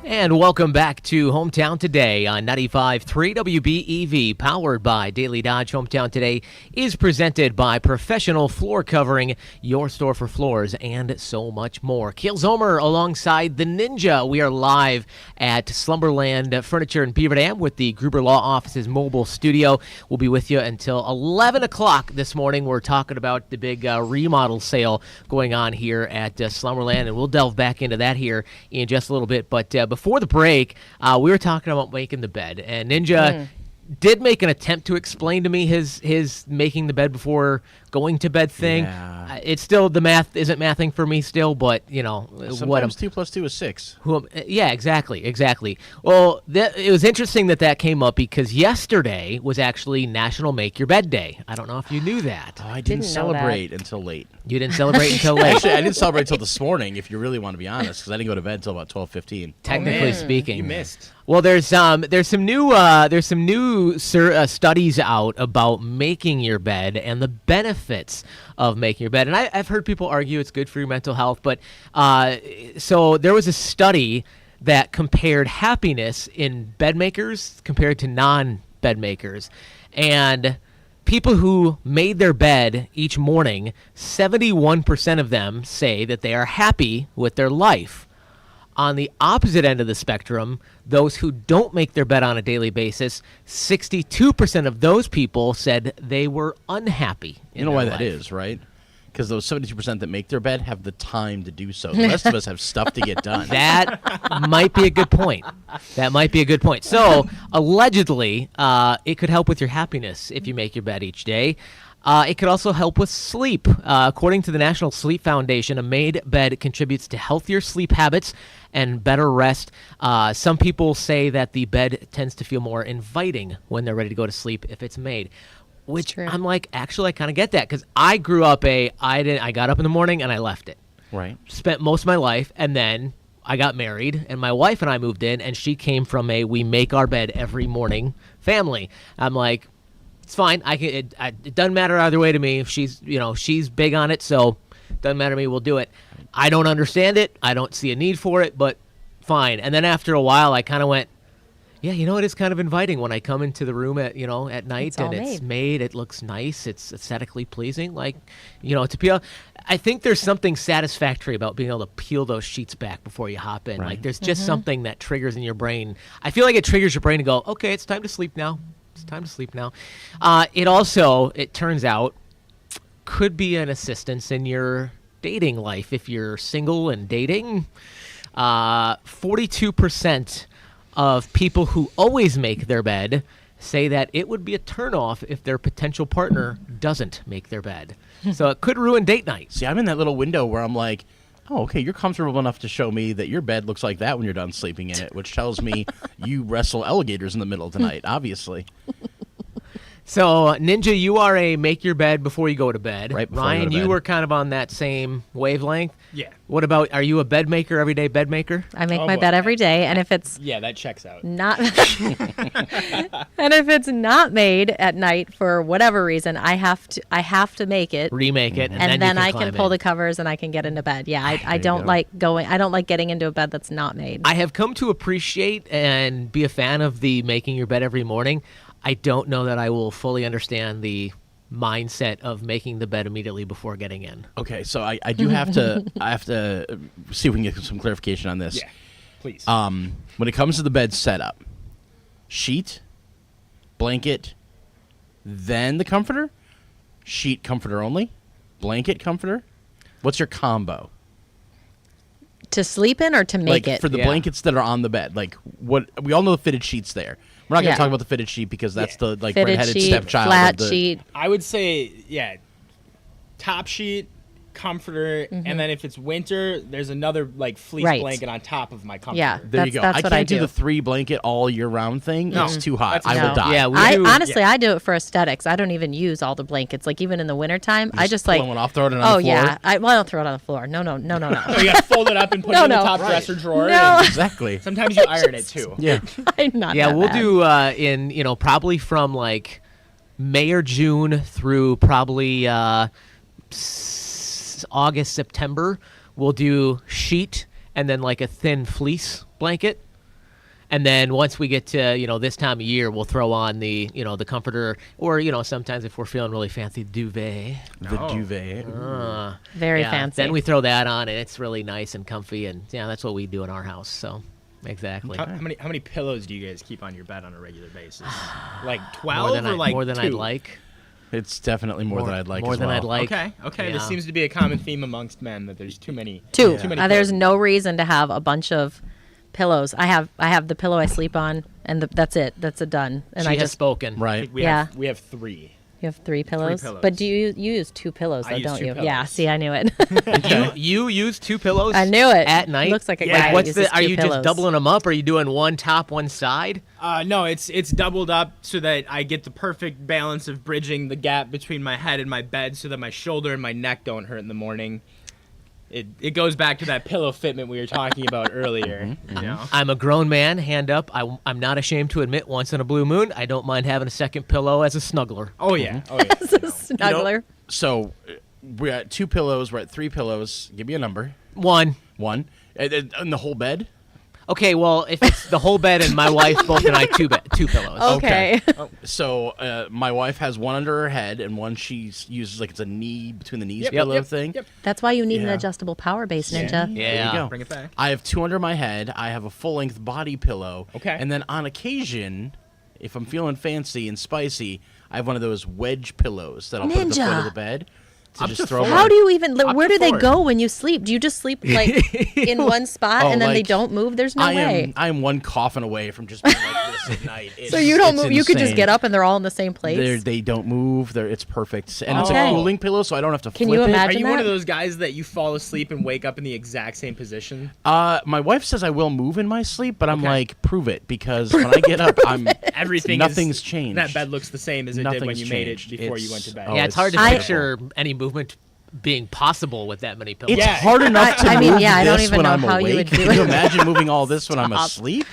And welcome back to Hometown Today on 95.3 WBEV, powered by Daily Dodge. Hometown Today is presented by Professional Floor Covering, your store for floors, and so much more. Keel Zomer alongside the Ninja. We are live at Slumberland Furniture in Beaver Dam with the Gruber Law Office's mobile studio. We'll be with you until 11 o'clock this morning. We're talking about the big remodel sale going on here at Slumberland, and we'll delve back into that here in just a little bit. But before the break, we were talking about making the bed, and Ninja did make an attempt to explain to me his making the bed before going to bed thing. Yeah. It's still, the math isn't mathing for me still, but Sometimes 2 + 2 is 6. Yeah, exactly. Well, it was interesting that came up because yesterday was actually National Make Your Bed Day. I don't know if you knew that. Oh, I didn't celebrate until late. You didn't celebrate until late. Actually, I didn't celebrate until this morning, if you really want to be honest, because I didn't go to bed until about 12:15. Technically speaking, You missed. Well, there's some new studies out about making your bed and the benefits of making your bed. And I've heard people argue it's good for your mental health, but so there was a study that compared happiness in bed makers compared to non-bed makers, and people who made their bed each morning, 71% of them say that they are happy with their life. On the opposite end of the spectrum, those who don't make their bed on a daily basis, 62% of those people said they were unhappy. You know why that is, right? Because those 72% that make their bed have the time to do so. The rest of us have stuff to get done. That might be a good point. So, allegedly, it could help with your happiness if you make your bed each day. It could also help with sleep. According to the National Sleep Foundation, a made bed contributes to healthier sleep habits and better rest. Some people say that the bed tends to feel more inviting when they're ready to go to sleep if it's made. Which I'm like, actually, I kind of get that, because I grew up I got up in the morning and I left it. Right. Spent most of my life, and then I got married, and my wife and I moved in, and she came from a we make our bed every morning family. I'm like, it's fine. It doesn't matter either way to me. If she's big on it, so it doesn't matter to me. We'll do it. I don't understand it. I don't see a need for it, but fine. And then after a while, I kind of went, yeah, it is kind of inviting when I come into the room at night and it's made. It looks nice. It's aesthetically pleasing. Like, to peel. I think there's something satisfactory about being able to peel those sheets back before you hop in. Right. Like, there's just something that triggers in your brain. I feel like it triggers your brain to go, okay, it's time to sleep now. It turns out, could be an assistance in your dating life if you're single and dating. 42% of people who always make their bed say that it would be a turnoff if their potential partner doesn't make their bed. So it could ruin date night. See, I'm in that little window where I'm like, oh, okay, you're comfortable enough to show me that your bed looks like that when you're done sleeping in it, which tells me you wrestle alligators in the middle of the night, obviously. So, Ninja, you are a make your bed before you go to bed. Right before Ryan, you go to you bed. were kind of on that same wavelength. Yeah. What about, are you a bed maker, everyday bed maker? I make my bed every day, and if it's Yeah, that checks out. not and if it's not made at night for whatever reason, I have to make it. Remake it, And then I can climb pull in. the covers and I can get into bed. Yeah, I you don't go. like getting into a bed that's not made. I have come to appreciate and be a fan of the making your bed every morning. I don't know that I will fully understand the mindset of making the bed immediately before getting in. Okay, so I do have to see if we can get some clarification on this. Yeah, please. When it comes to the bed setup, sheet, blanket, then the comforter, sheet, comforter only, blanket, comforter. What's your combo? To sleep in or to make like it? for the blankets that are on the bed, like what we all know the fitted sheets there. We're not going to talk about the fitted sheet because that's the Fitted red-headed sheet, stepchild. flat of the, sheet. I would say, top sheet, comforter, and then if it's winter, there's another fleece Right. blanket on top of my comforter. Yeah. There you go. That's I what can't I do do. the 3 blanket all year round thing. No. It's too hot. That's I will no. die. Yeah, we I do. honestly, I do it for aesthetics. I don't even use all the blankets. Like even in the wintertime, I just pull like. one off, throw it on Oh the floor. yeah, I don't throw it on the floor. No. So you got to fold it up and put it in the top dresser drawer. No. and Exactly. sometimes you iron it too. Yeah. I'm not. Yeah, that we'll bad. do in probably from like May or June through probably August, September. We'll do sheet and then like a thin fleece blanket And then once we get to, this time of year, we'll throw on the, the comforter, or, sometimes if we're feeling really fancy, duvet. The duvet. Very fancy. Then we throw that on, and it's really nice and comfy, and that's what we do in our house. So, exactly. How many pillows do you guys keep on your bed on a regular basis? Like 12 or like more than 2? I'd like. It's definitely more than I'd like. More as than well. I'd like. Okay. Yeah. This seems to be a common theme amongst men that there's too many. Two. Too many There's pillows. no reason to have a bunch of pillows. I have the pillow I sleep on, and that's it. That's a done. And She has spoken. Right. We have 3. You have 3 pillows? pillows. But do you use 2 pillows, I though, use don't 2 you? pillows. Yeah, see, I knew it. You use 2 pillows? I knew it. At night? Looks like a Yeah. guy Like, who What's uses the? Are 2 you pillows. just doubling them up? Or are you doing one top, one side? No, it's doubled up so that I get the perfect balance of bridging the gap between my head and my bed so that my shoulder and my neck don't hurt in the morning. It goes back to that pillow fitment we were talking about earlier. You know? I'm a grown man, hand up. I'm not ashamed to admit once in a blue moon, I don't mind having a second pillow as a snuggler. Oh yeah. It's a snuggler. So we're at 2 pillows. We're at 3 pillows. Give me a number. 1. 1. And the whole bed? Okay, well, if it's the whole bed and my wife, both and I, 2 pillows. Okay. So my wife has one under her head and one she uses like it's a knee between the knees Yep, pillow yep, thing. yep. That's why you need an Yeah. adjustable power base, Ninja. Yeah. There you go. Bring it back. I have 2 under my head. I have a full-length body pillow. Okay. And then on occasion, if I'm feeling fancy and spicy, I have one of those wedge pillows that I'll put at the foot Ninja. of the bed to Up just to throw. 4. my- How do you even, Up where to do they 4. go when you sleep? Do you just sleep like in one spot Oh, and then they like, don't move? There's no I way. am one coffin away from just being like this at night. So you don't It's move. You could just insane. get up and they're all in the same place. They don't move. It's perfect, and it's Okay. a cooling pillow, so I don't have to Can flip you it. Are imagine you one of that? those guys that you fall asleep and wake up in the exact same position? My wife says I will move in my sleep, but I'm Okay. like, prove it, because when I get up, nothing's changed. That bed looks the same as it did when Nothing's you made it changed. before you It's- went to bed. oh, Yeah, it's hard to I- picture any movement being possible with that many pillows. It's Yeah. hard enough to I mean, move yeah, I don't this even when know I'm how you awake. would do Can you it. imagine moving all this when I'm asleep?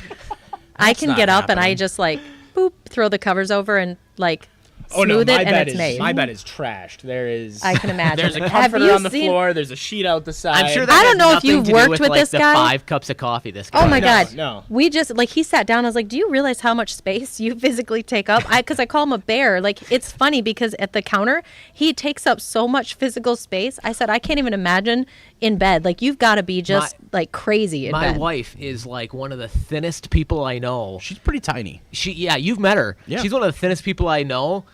I can not get up and I happening. just like boop, throw the covers over and like Oh no, smooth my it and bed it's is made. my bed is trashed. There is. I can imagine. There's a Have comforter you on the seen- floor. There's a sheet out the side. I'm sure I that don't has know if nothing you've to do worked with, with like, this the guy. 5 cups of coffee this guy. Oh my No, God! no. We just like he sat down. I was like, "Do you realize how much space you physically take up?" Because I call him a bear. Like it's funny because at the counter he takes up so much physical space. I said I can't even imagine in bed. Like you've got to be just like crazy in My bed. wife is like one of the thinnest people I know. She's pretty tiny. You've met her. Yeah. She's one of the thinnest people I know.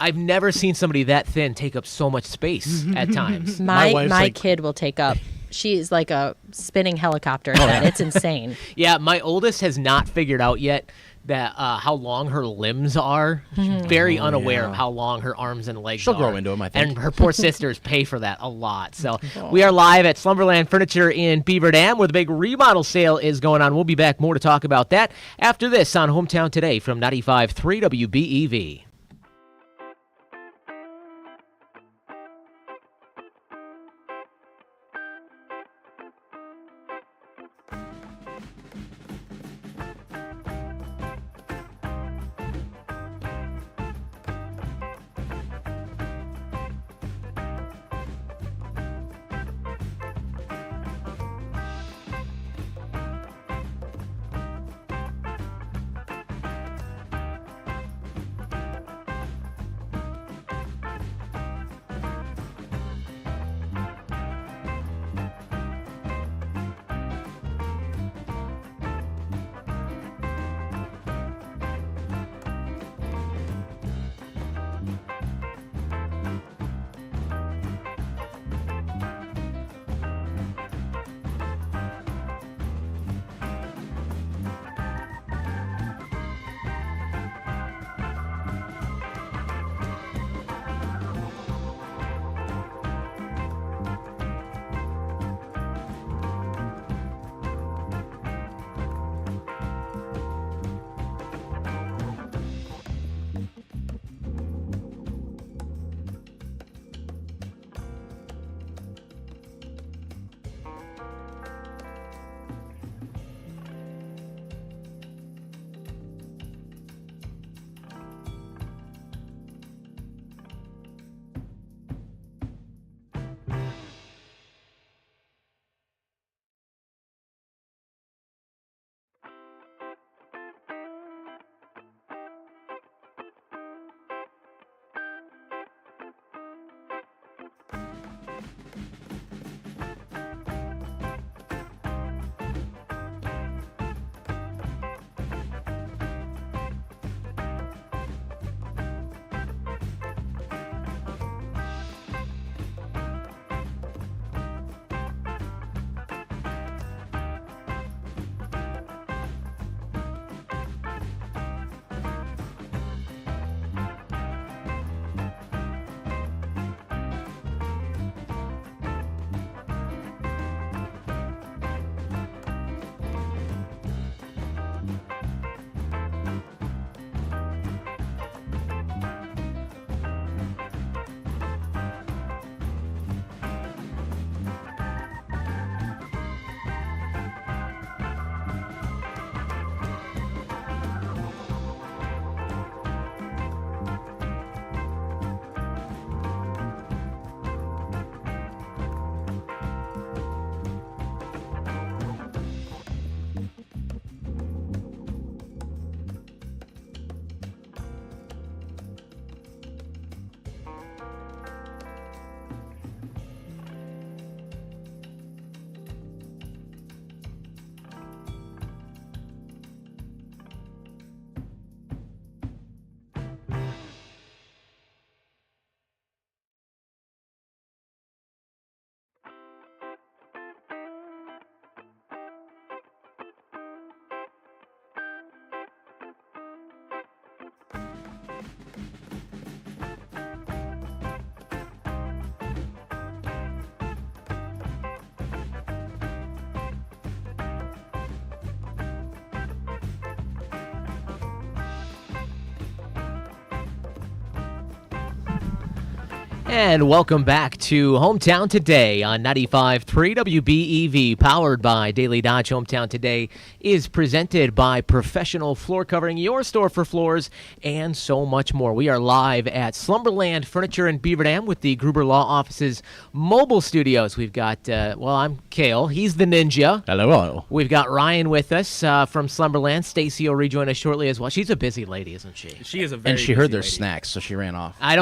I've never seen somebody that thin take up so much space at times. My wife's My like- kid will take up. She's like a spinning helicopter. In bed. It's insane. Yeah, my oldest has not figured out yet that how long her limbs are. She's very unaware of how long her arms and legs She'll are. grow into 'em, I think. And her poor sisters pay for that a lot. So we are live at Slumberland Furniture in Beaver Dam where the big remodel sale is going on. We'll be back more to talk about that after this on Hometown Today from 95.3 WBEV. And welcome back to Hometown Today on 95.3 WBEV, powered by Daily Dodge. Hometown Today is presented by Professional Floor Covering, your store for floors and so much more. We are live at Slumberland Furniture in Beaver Dam with the Gruber Law Office's mobile studios. We've got, I'm Cale. He's the ninja. Hello. We've got Ryan with us from Slumberland. Stacy will rejoin us shortly as well. She's a busy lady, isn't she? She is a very And she heard their lady. snacks, so she ran off. I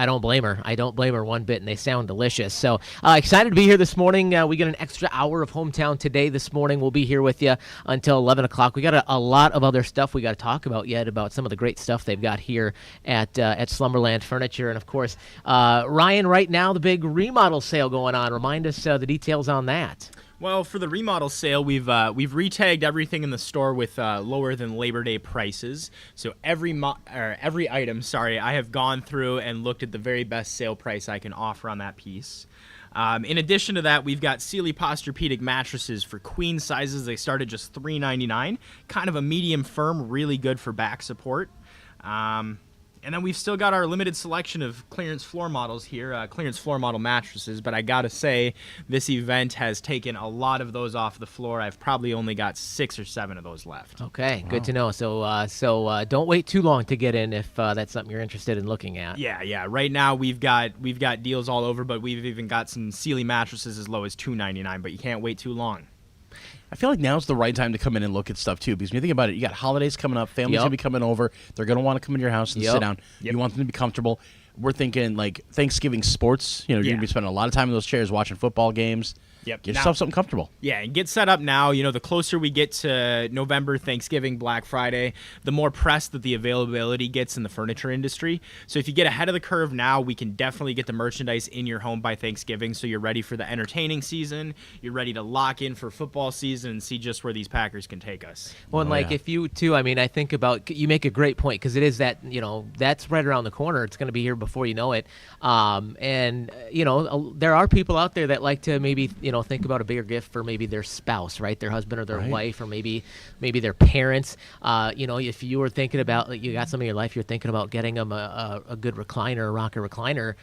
don't blame her. I don't blame her one bit, and they sound delicious. So excited to be here this morning. We get an extra hour of Hometown Today this morning. We'll be here with you until 11 o'clock. We got a lot of other stuff we got to talk about yet, about some of the great stuff they've got here at Slumberland Furniture. And, of course, Ryan, right now, the big remodel sale going on. Remind us the details on that. Well, for the remodel sale, we've retagged everything in the store with lower than Labor Day prices. So every item, I have gone through and looked at the very best sale price I can offer on that piece. In addition to that, we've got Sealy Posturepedic mattresses for queen sizes. They start at just $3.99. Kind of a medium firm, really good for back support. And then we've still got our limited selection of clearance floor models here, clearance floor model mattresses. But I got to say, this event has taken a lot of those off the floor. I've probably only got 6 or 7 of those left. Okay, good to know. So don't wait too long to get in if that's something you're interested in looking at. Yeah. Right now we've got deals all over, but we've even got some Sealy mattresses as low as $2.99. But you can't wait too long. I feel like now's the right time to come in and look at stuff, too, because when you think about it, you got holidays coming up, families going to be coming over, they're going to want to come in your house and sit down. You want them to be comfortable. We're thinking, like, Thanksgiving sports, you're going to be spending a lot of time in those chairs watching football games. Get yourself something comfortable. Yeah, and get set up now. The closer we get to November, Thanksgiving, Black Friday, the more press that the availability gets in the furniture industry. So if you get ahead of the curve now, we can definitely get the merchandise in your home by Thanksgiving, so you're ready for the entertaining season. You're ready to lock in for football season and see just where these Packers can take us. Well, and if you, too, I think about, you make a great point, because it is that, that's right around the corner. It's going to be here before you know it. And there are people out there that like to maybe, think about a bigger gift for maybe their spouse, right? Their husband or their wife, or maybe their parents. If you were thinking about, you got somebody in your life, you're thinking about getting them a good recliner, a rocker recliner,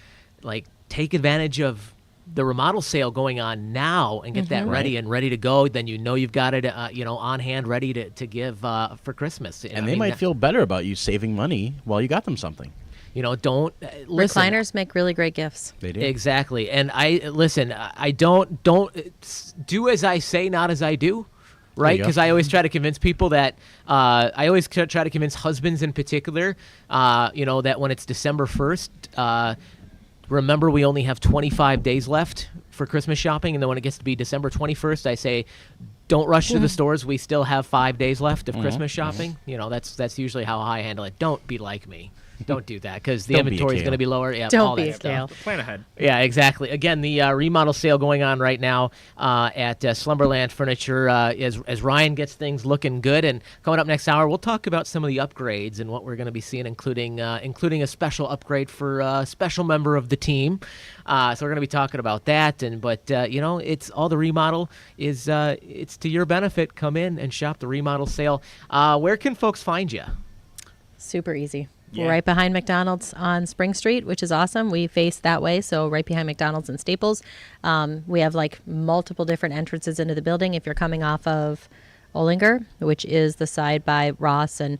like take advantage of the remodel sale going on now and get that ready and ready to go. Then you've got it, on hand, ready to give for Christmas. And they might feel better about you saving money while you got them something. Don't listen. Recliners make really great gifts. They do. Exactly. And I don't do as I say, not as I do. Right? Because I always try to convince people that I always try to convince husbands in particular, that when it's December 1st, remember we only have 25 days left for Christmas shopping. And then when it gets to be December 21st, I say, don't rush to the stores. We still have 5 days left of Christmas shopping. That's usually how I handle it. Don't be like me. Don't do that, because the inventory is going to be lower. Yeah, Don't all be that a stuff. Cale. Plan ahead. Yeah, exactly. Again, the remodel sale going on right now at Slumberland Furniture as Ryan gets things looking good. And coming up next hour, we'll talk about some of the upgrades and what we're going to be seeing, including a special upgrade for a special member of the team. So we're going to be talking about that. But it's all the remodel is it's to your benefit. Come in and shop the remodel sale. Where can folks find you? Super easy. Yeah. We're right behind McDonald's on Spring Street, which is awesome. We face that way, so right behind McDonald's and Staples. We have multiple different entrances into the building. If you're coming off of Olinger, which is the side by Ross and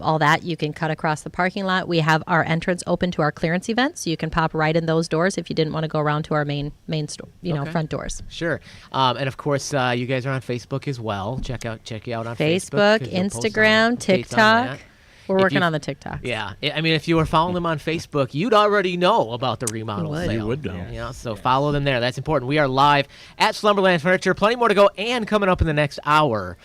all that, you can cut across the parking lot. We have our entrance open to our clearance events, so you can pop right in those doors if you didn't want to go around to our main store, front doors. Sure. And of course, you guys are on Facebook as well. Check you out on Facebook, 'cause you'll post Instagram, updates on TikTok. that. We're working on the TikTok. Yeah. I mean, if you were following them on Facebook, you'd already know about the remodel sale. You would know. So follow them there. That's important. We are live at Slumberland Furniture. Plenty more to go, and coming up in the next hour,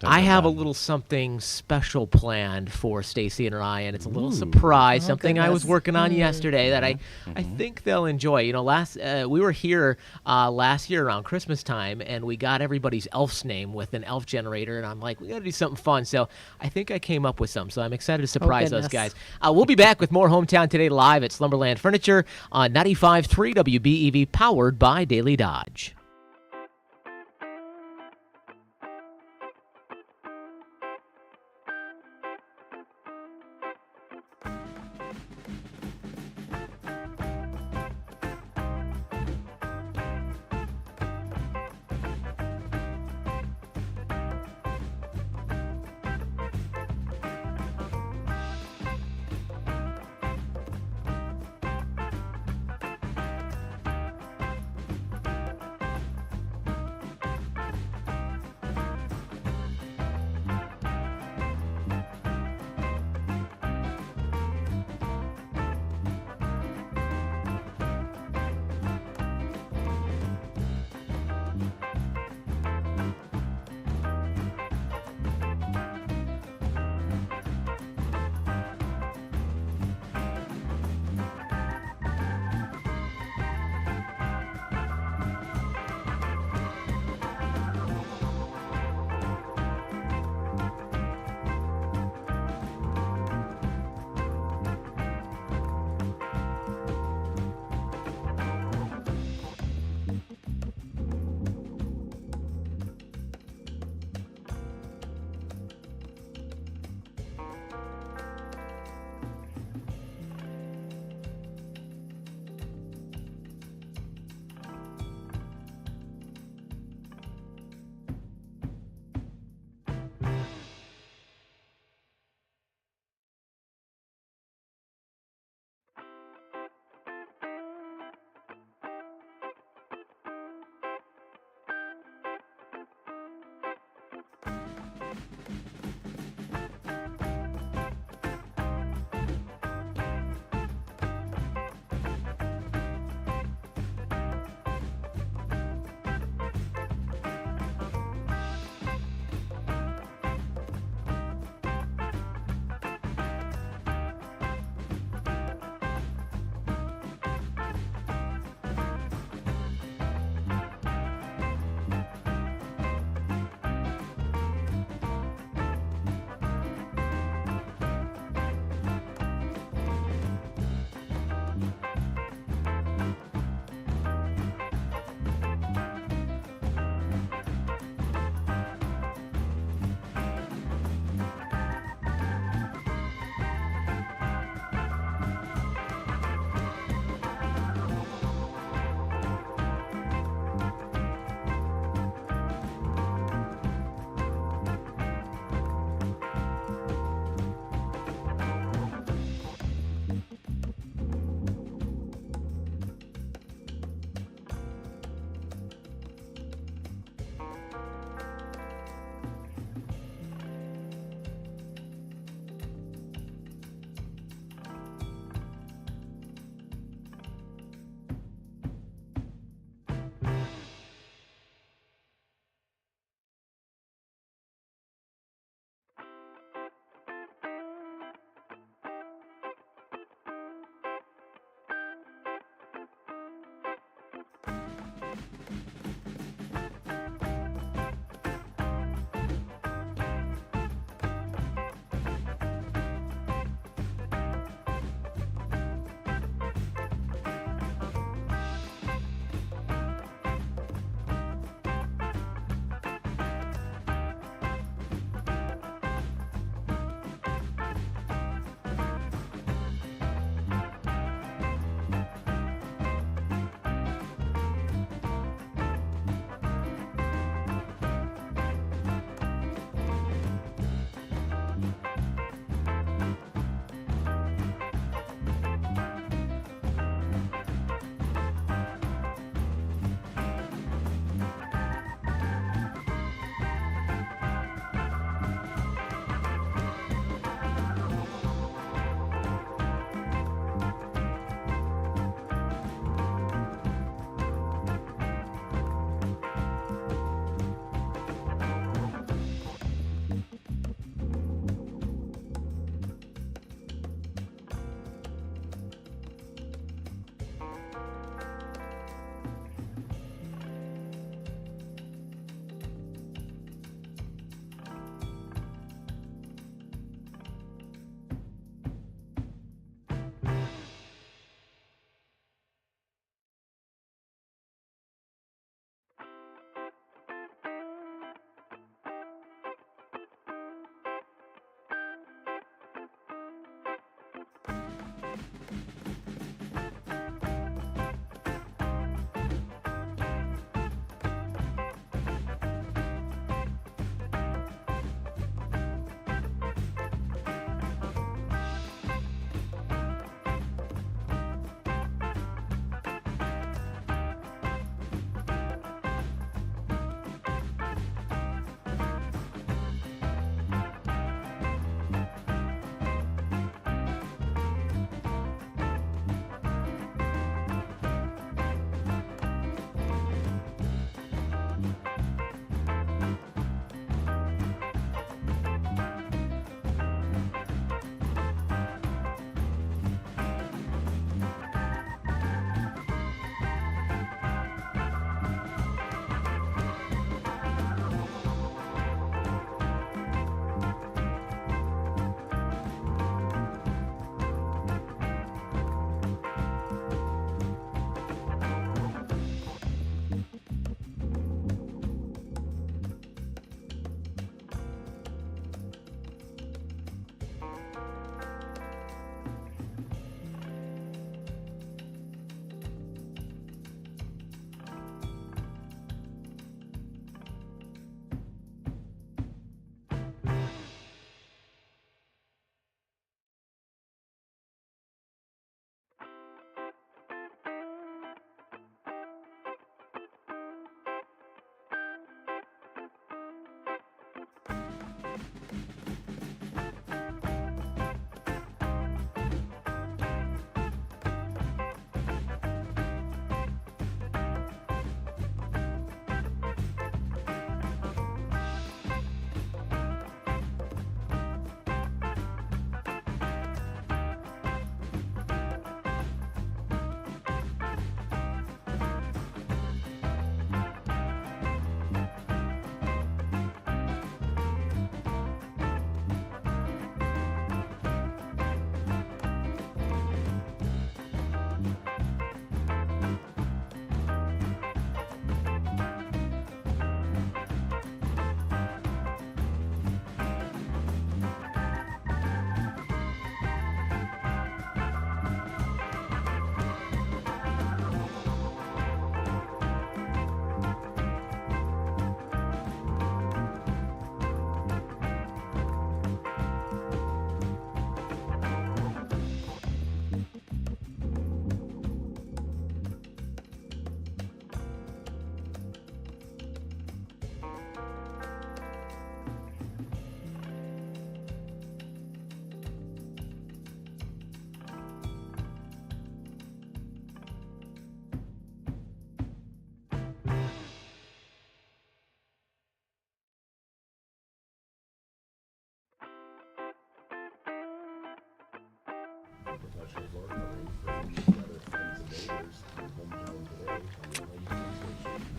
I have a little something special planned for Stacy and Ryan. It's a little surprise, something I was working on yesterday that I think they'll enjoy. We were here last year around Christmas time, and we got everybody's elf's name with an elf generator, and I'm like, we got to do something fun. So I think I came up with some, so I'm excited to surprise those guys. We'll be back with more Hometown Today live at Slumberland Furniture on 95.3 WBEV, powered by Daily Dodge.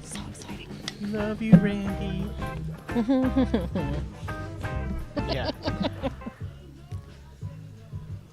So exciting. Love you, Randy. Yeah.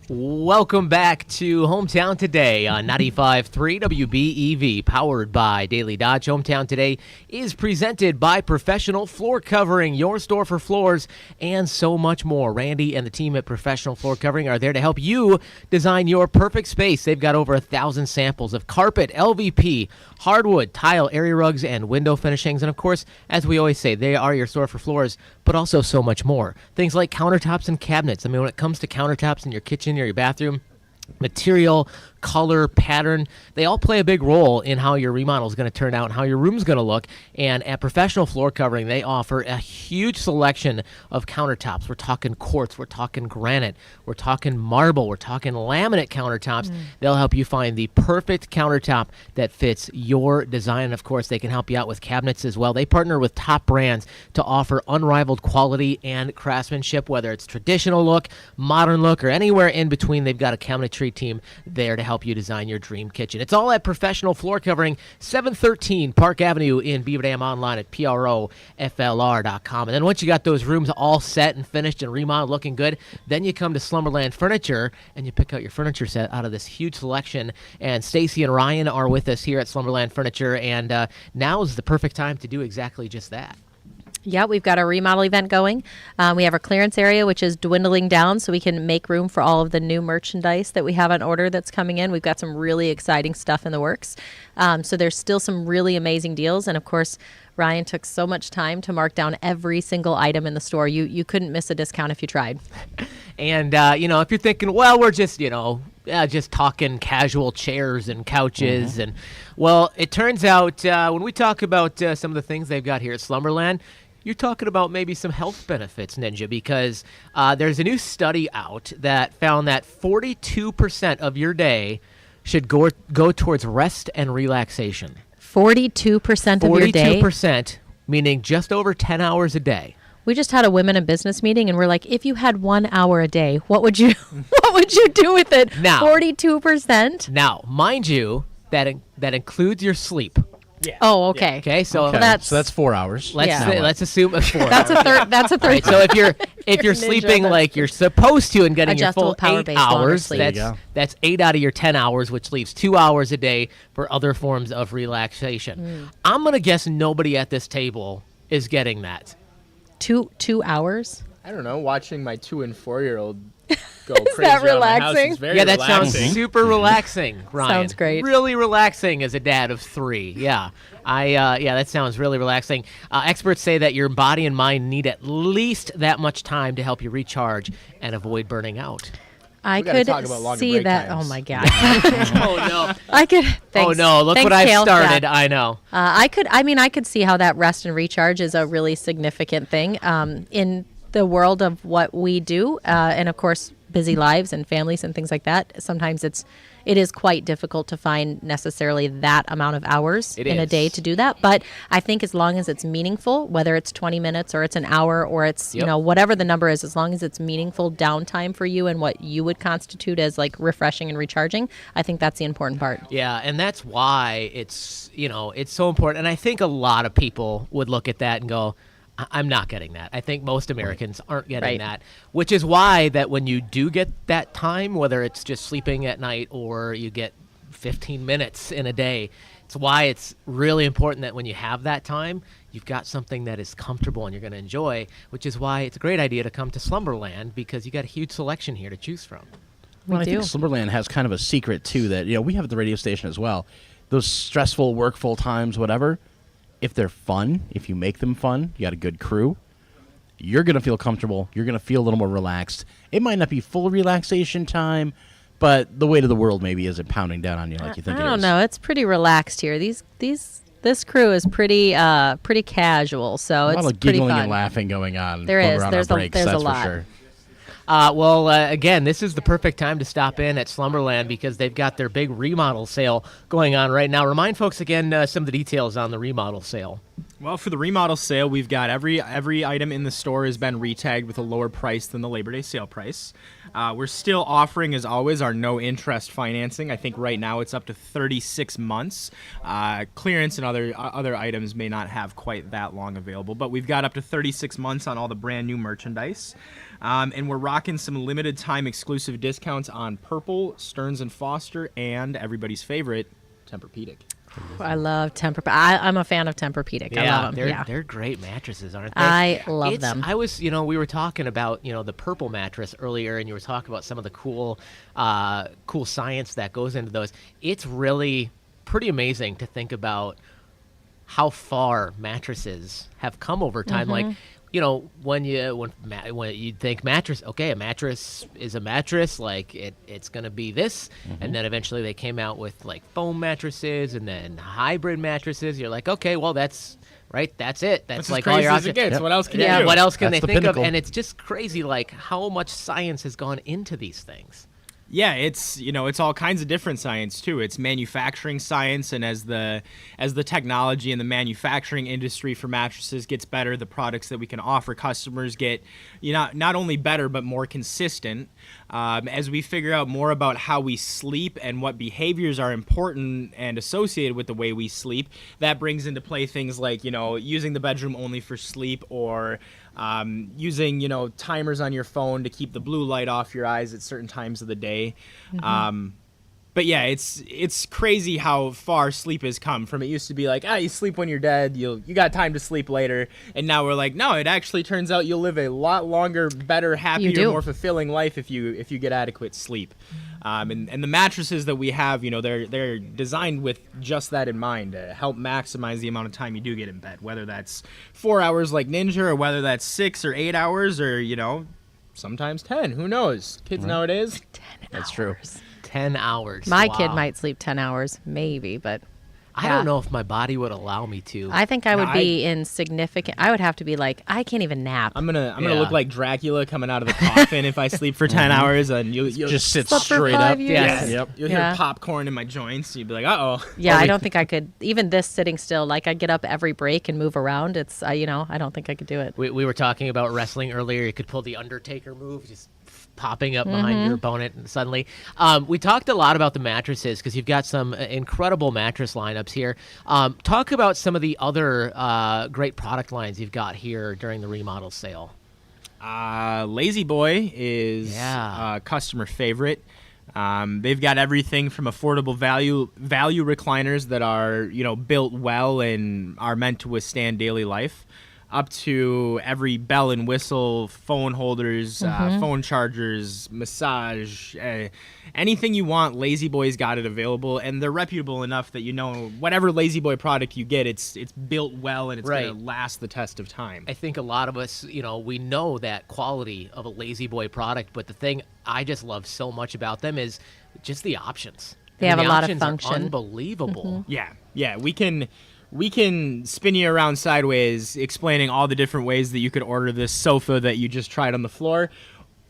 Welcome back to Hometown Today on 95.3 WBEV, powered by Daily Dodge. Hometown Today is presented by Professional Floor Covering, your store for floors and so much more. Randy and the team at Professional Floor Covering are there to help you design your perfect space. They've got over 1,000 samples of carpet, LVP, hardwood, tile, area rugs, and window finishings. And of course, as we always say, they are your store for floors, but also so much more. Things like countertops and cabinets. I mean, when it comes to countertops in your kitchen or your bathroom, material, color, pattern, they all play a big role in how your remodel is going to turn out and how your room's going to look. And at Professional Floor Covering, they offer a huge selection of countertops. We're talking quartz, we're talking granite, we're talking marble, we're talking laminate countertops. They'll help you find the perfect countertop that fits your design. And of course, they can help you out with cabinets as well. They partner with top brands to offer unrivaled quality and craftsmanship, whether it's traditional look, modern look, or anywhere in between. They've got a cabinetry team there to help you design your dream kitchen. It's all at Professional Floor Covering, 713 Park Avenue in Beaver Dam, online at PROFLR.com. And then once you got those rooms all set and finished and remodeled, looking good, then you come to Slumberland Furniture and you pick out your furniture set out of this huge selection. And Stacy and Ryan are with us here at Slumberland Furniture, and now is the perfect time to do exactly just that. Yeah, we've got a remodel event going. We have our clearance area, which is dwindling down so we can make room for all of the new merchandise that we have on order that's coming in. We've got some really exciting stuff in the works. So there's still some really amazing deals. And, of course, Ryan took so much time to mark down every single item in the store. You couldn't miss a discount if you tried. And, if you're thinking, well, we're just, just talking casual chairs and couches. And, well, it turns out when we talk about some of the things they've got here at Slumberland, you're talking about maybe some health benefits, Ninja, because there's a new study out that found that 42% of your day should go towards rest and relaxation. 42% of your day? 42%, meaning just over 10 hours a day. We just had a women in business meeting, and we're like, if you had 1 hour a day, what would you do with it? Now, 42%? Now, mind you, that includes your sleep. Yeah. Oh, okay. Yeah. Okay, so that's 4 hours. Let's assume it's 4 hours. That's a third. Right, so if you're sleeping like you're supposed to and getting your full power 8 base longer hours, sleep. that's 8 out of your 10 hours, which leaves 2 hours a day for other forms of relaxation. I'm gonna guess nobody at this table is getting that. 2 hours? I don't know. Watching my 2 and 4-year-old go Is crazy that around my house relaxing? is very Yeah, that relaxing. sounds super relaxing, Ryan. Sounds great. Really relaxing as a dad of 3. Yeah. That sounds really relaxing. Experts say that your body and mind need at least that much time to help you recharge and avoid burning out. I gotta could talk about longer see break that. times. Oh my god. Oh no. I could. Oh Thanks. no, look Thanks, what I've Kale. started. Yeah. I know. I could see how that rest and recharge is a really significant thing in the world of what we do, and of course, busy lives and families and things like that. Sometimes it is quite difficult to find necessarily that amount of hours in a day to do that. But I think as long as it's meaningful, whether it's 20 minutes or it's an hour or it's whatever the number is, as long as it's meaningful downtime for you and what you would constitute as like refreshing and recharging, I think that's the important part. Yeah, and that's why it's so important. And I think a lot of people would look at that and go, I'm not getting that. I think most Americans aren't getting that, which is why that when you do get that time, whether it's just sleeping at night or you get 15 minutes in a day, it's why it's really important that when you have that time, you've got something that is comfortable and you're going to enjoy, which is why it's a great idea to come to Slumberland because you got a huge selection here to choose from. Well, I think Slumberland has kind of a secret, too, that we have at the radio station as well. Those stressful, workful times, whatever, if they're fun, if you make them fun, you got a good crew, you're going to feel comfortable. You're going to feel a little more relaxed. It might not be full relaxation time, but the weight of the world maybe isn't pounding down on you like you think it is. I don't know. It's pretty relaxed here. This crew is pretty casual, so it's a lot of pretty giggling fun. And laughing going on. There when is. We're on There's our a breaks, that's lot. for sure. Again, this is the perfect time to stop in at Slumberland because they've got their big remodel sale going on right now. Remind folks again some of the details on the remodel sale. Well, for the remodel sale, we've got every item in the store has been retagged with a lower price than the Labor Day sale price. We're still offering, as always, our no-interest financing. I think right now it's up to 36 months. Clearance and other items may not have quite that long available, but we've got up to 36 months on all the brand new merchandise. And we're rocking some limited time exclusive discounts on Purple, Stearns & Foster, and everybody's favorite, Tempur-Pedic. I love Tempur. I'm a fan of Tempur-Pedic. I love them. They're great mattresses, aren't they? I love them. I was, we were talking about, the Purple mattress earlier, and you were talking about some of the cool science that goes into those. It's really pretty amazing to think about how far mattresses have come over time. Like, when you think mattress, okay, a mattress is a mattress, like it's going to be this. And then eventually they came out with like foam mattresses and then hybrid mattresses. You're like, okay, well, that's it. That's like all your options. Yep. What else can you do? What else can That's they the think pinnacle. of? And it's just crazy, like how much science has gone into these things. Yeah, it's it's all kinds of different science too. It's manufacturing science, and as the technology and the manufacturing industry for mattresses gets better, the products that we can offer customers get not only better but more consistent. As we figure out more about how we sleep and what behaviors are important and associated with the way we sleep, that brings into play things like using the bedroom only for sleep, or using timers on your phone to keep the blue light off your eyes at certain times of the day. But yeah, it's crazy how far sleep has come from. It used to be like, you sleep when you're dead, you got time to sleep later, and now we're like, no, it actually turns out you'll live a lot longer, better, happier, more fulfilling life if you get adequate sleep. And the mattresses that we have, they're designed with just that in mind to help maximize the amount of time you do get in bed, whether that's 4 hours like Ninja, or whether that's 6 or 8 hours, or sometimes 10. Who knows? Kids nowadays. 10 That's hours. true. 10 hours. My kid might sleep 10 hours, maybe, but I don't know if my body would allow me to. I think I would be in significant. I would have to be like, I can't even nap. I'm gonna look like Dracula coming out of the coffin if I sleep for 10 hours, and you'll just sit Slept for straight 5 up. years. Yes. Yep. You'll hear popcorn in my joints. You'd be like, uh-oh. Yeah, I don't think I could. Even this sitting still, like I get up every break and move around. It's, I don't think I could do it. We were talking about wrestling earlier. You could pull the Undertaker move, just popping up behind your opponent and suddenly. We talked a lot about the mattresses because you've got some incredible mattress lineups here. Talk about some of the other great product lines you've got here during the remodel sale. Lazy Boy is a customer favorite. They've got everything from affordable value recliners that are built well and are meant to withstand daily life, up to every bell and whistle, phone holders, phone chargers, massage, anything you want. Lazy Boy's got it available, and they're reputable enough that whatever Lazy Boy product you get, it's built well and it's going to last the test of time. I think a lot of us, we know that quality of a Lazy Boy product, but the thing I just love so much about them is just the options. They have a lot of options are function. Unbelievable. Yeah, we can spin you around sideways explaining all the different ways that you could order this sofa that you just tried on the floor,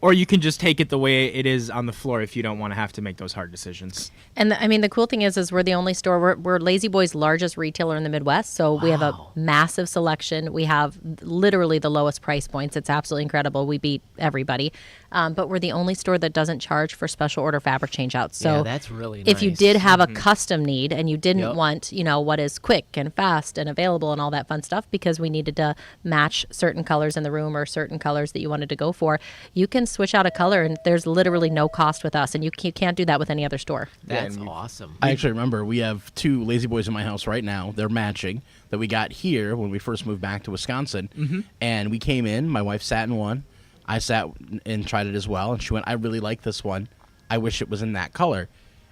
or you can just take it the way it is on the floor if you don't want to have to make those hard decisions. And the cool thing is we're the only store. We're Lazy Boy's largest retailer in the Midwest, so we have a massive selection. We have literally the lowest price points. It's absolutely incredible. We beat everybody. But we're the only store that doesn't charge for special order fabric changeouts. So that's really nice. If you did have a custom need and you didn't want, what is quick and fast and available and all that fun stuff, because we needed to match certain colors in the room or certain colors that you wanted to go for, you can switch out a color and there's literally no cost with us, and you can't do that with any other store. That's awesome. I actually remember we have 2 Lazy Boys in my house right now. They're matching, that we got here when we first moved back to Wisconsin. And we came in, my wife sat in one. I sat and tried it as well, and she went, I really like this one. I wish it was in that color.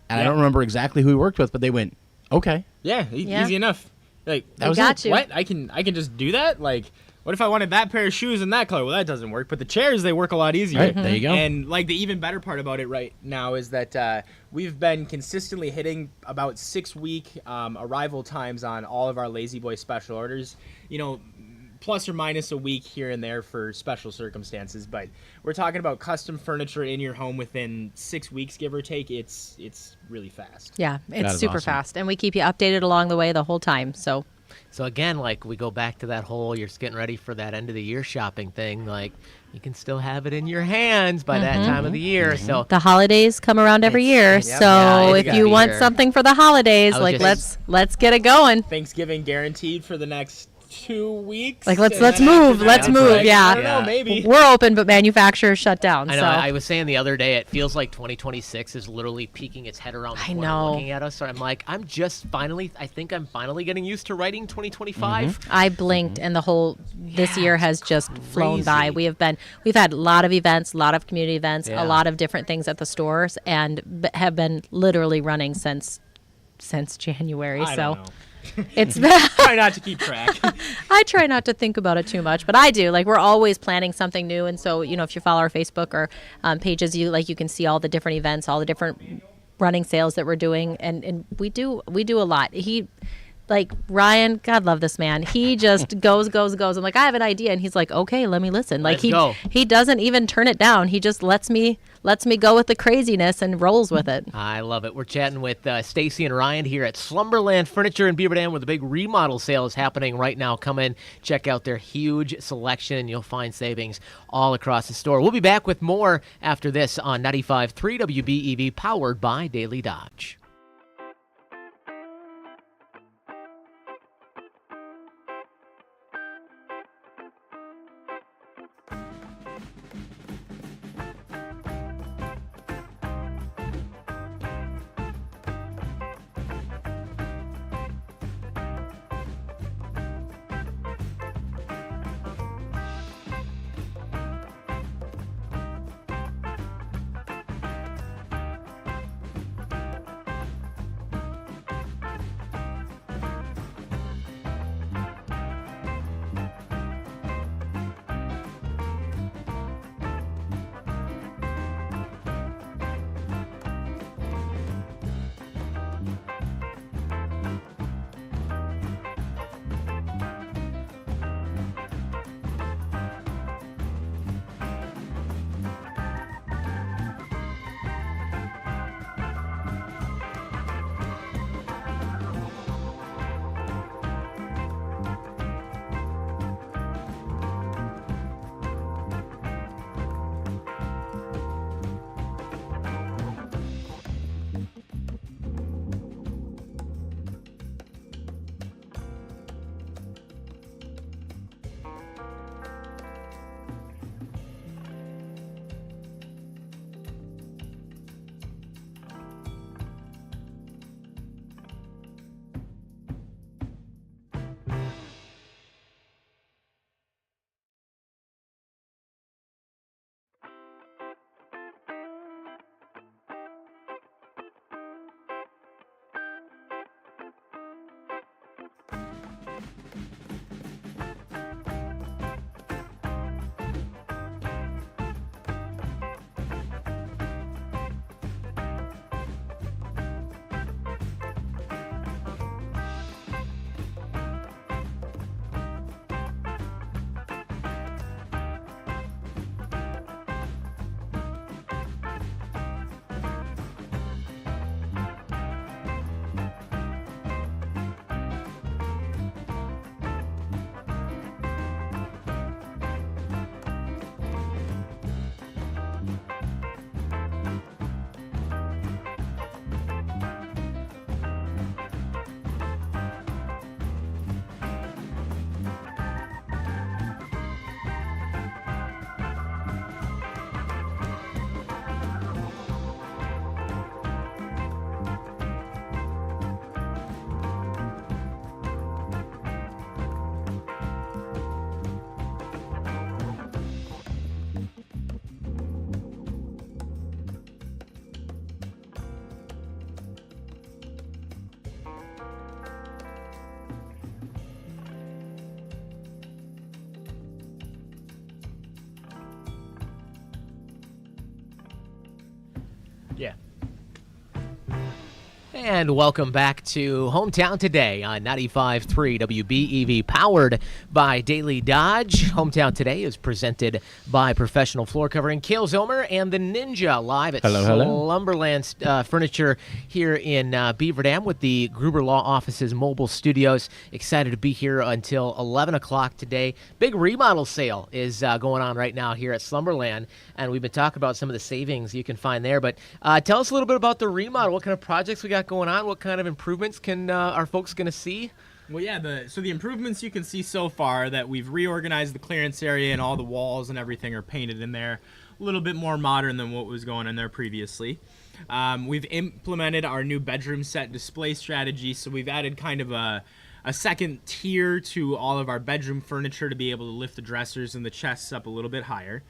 And I don't remember exactly who we worked with, but they went, okay. Yeah, easy enough. Like, that was it. What? I can just do that? Like, what if I wanted that pair of shoes in that color? Well, that doesn't work. But the chairs, they work a lot easier. Right, there you go. And like the even better part about it right now is that we've been consistently hitting about 6-week arrival times on all of our Lazy Boy special orders. Plus or minus a week here and there for special circumstances, but we're talking about custom furniture in your home within 6 weeks, give or take. It's really fast. Yeah, it's super awesome. fast, and we keep you updated along the way the whole time. So again, like we go back to that whole, you're getting ready for that end of the year shopping thing. Like you can still have it in your hands by that time of the year. So the holidays come around every year. So if you want something for the holidays, like let's get it going. Thanksgiving guaranteed for the next 2 weeks. Like let's move. Let's move. Yeah. I don't know, maybe. We're open, but manufacturers shut down. I know. So. I was saying the other day, it feels like 2026 is literally peeking its head around the corner looking at us. So I'm like, I think I'm finally getting used to writing 2025. I blinked and this year has just flown by. We've had a lot of events, a lot of community events, a lot of different things at the stores, and have been literally running since January. I don't know. It's try not to keep track. I try not to think about it too much, but I do. Like we're always planning something new, and so if you follow our Facebook or pages, you can see all the different events, all the different running sales that we're doing, and we do a lot. Like Ryan, God love this man. He just goes. I'm like, I have an idea, and he's like, okay, let me listen. Like he doesn't even turn it down. He just lets me go with the craziness and rolls with it. I love it. We're chatting with Stacy and Ryan here at Slumberland Furniture in Beaver Dam, where the big remodel sale is happening right now. Come in, check out their huge selection. You'll find savings all across the store. We'll be back with more after this on 95.3 WBEV, powered by Daily Dodge. Yeah. And welcome back to Hometown Today on 95.3 WBEV, powered by Daily Dodge. Hometown Today is presented by Professional Floor Covering. Kale Zomer and the Ninja live at Slumberland Furniture here in Beaver Dam with the Gruber Law Office's mobile studios. Excited to be here until 11 o'clock today. Big remodel sale is going on right now here at Slumberland, and we've been talking about some of the savings you can find there. But tell us a little bit about the remodel. What kind of projects we got going on? What kind of improvements can our folks going to see? Well, yeah, so the improvements you can see so far that we've reorganized the clearance area and all the walls and everything are painted in there. A little bit more modern than what was going on there previously. We've implemented our new bedroom set display strategy, so we've added kind of a second tier to all of our bedroom furniture to be able to lift the dressers and the chests up a little bit higher.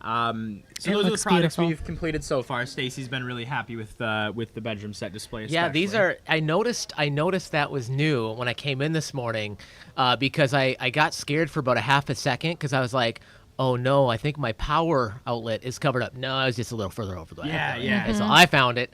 So those are the products we've completed so far. Stacy's been really happy with the bedroom set display. Yeah, these are. I noticed that was new when I came in this morning, because I got scared for about a half a second because I was like, oh no, I think my power outlet is covered up. No, I was just a little further over the. Yeah. Mm-hmm. So I found it.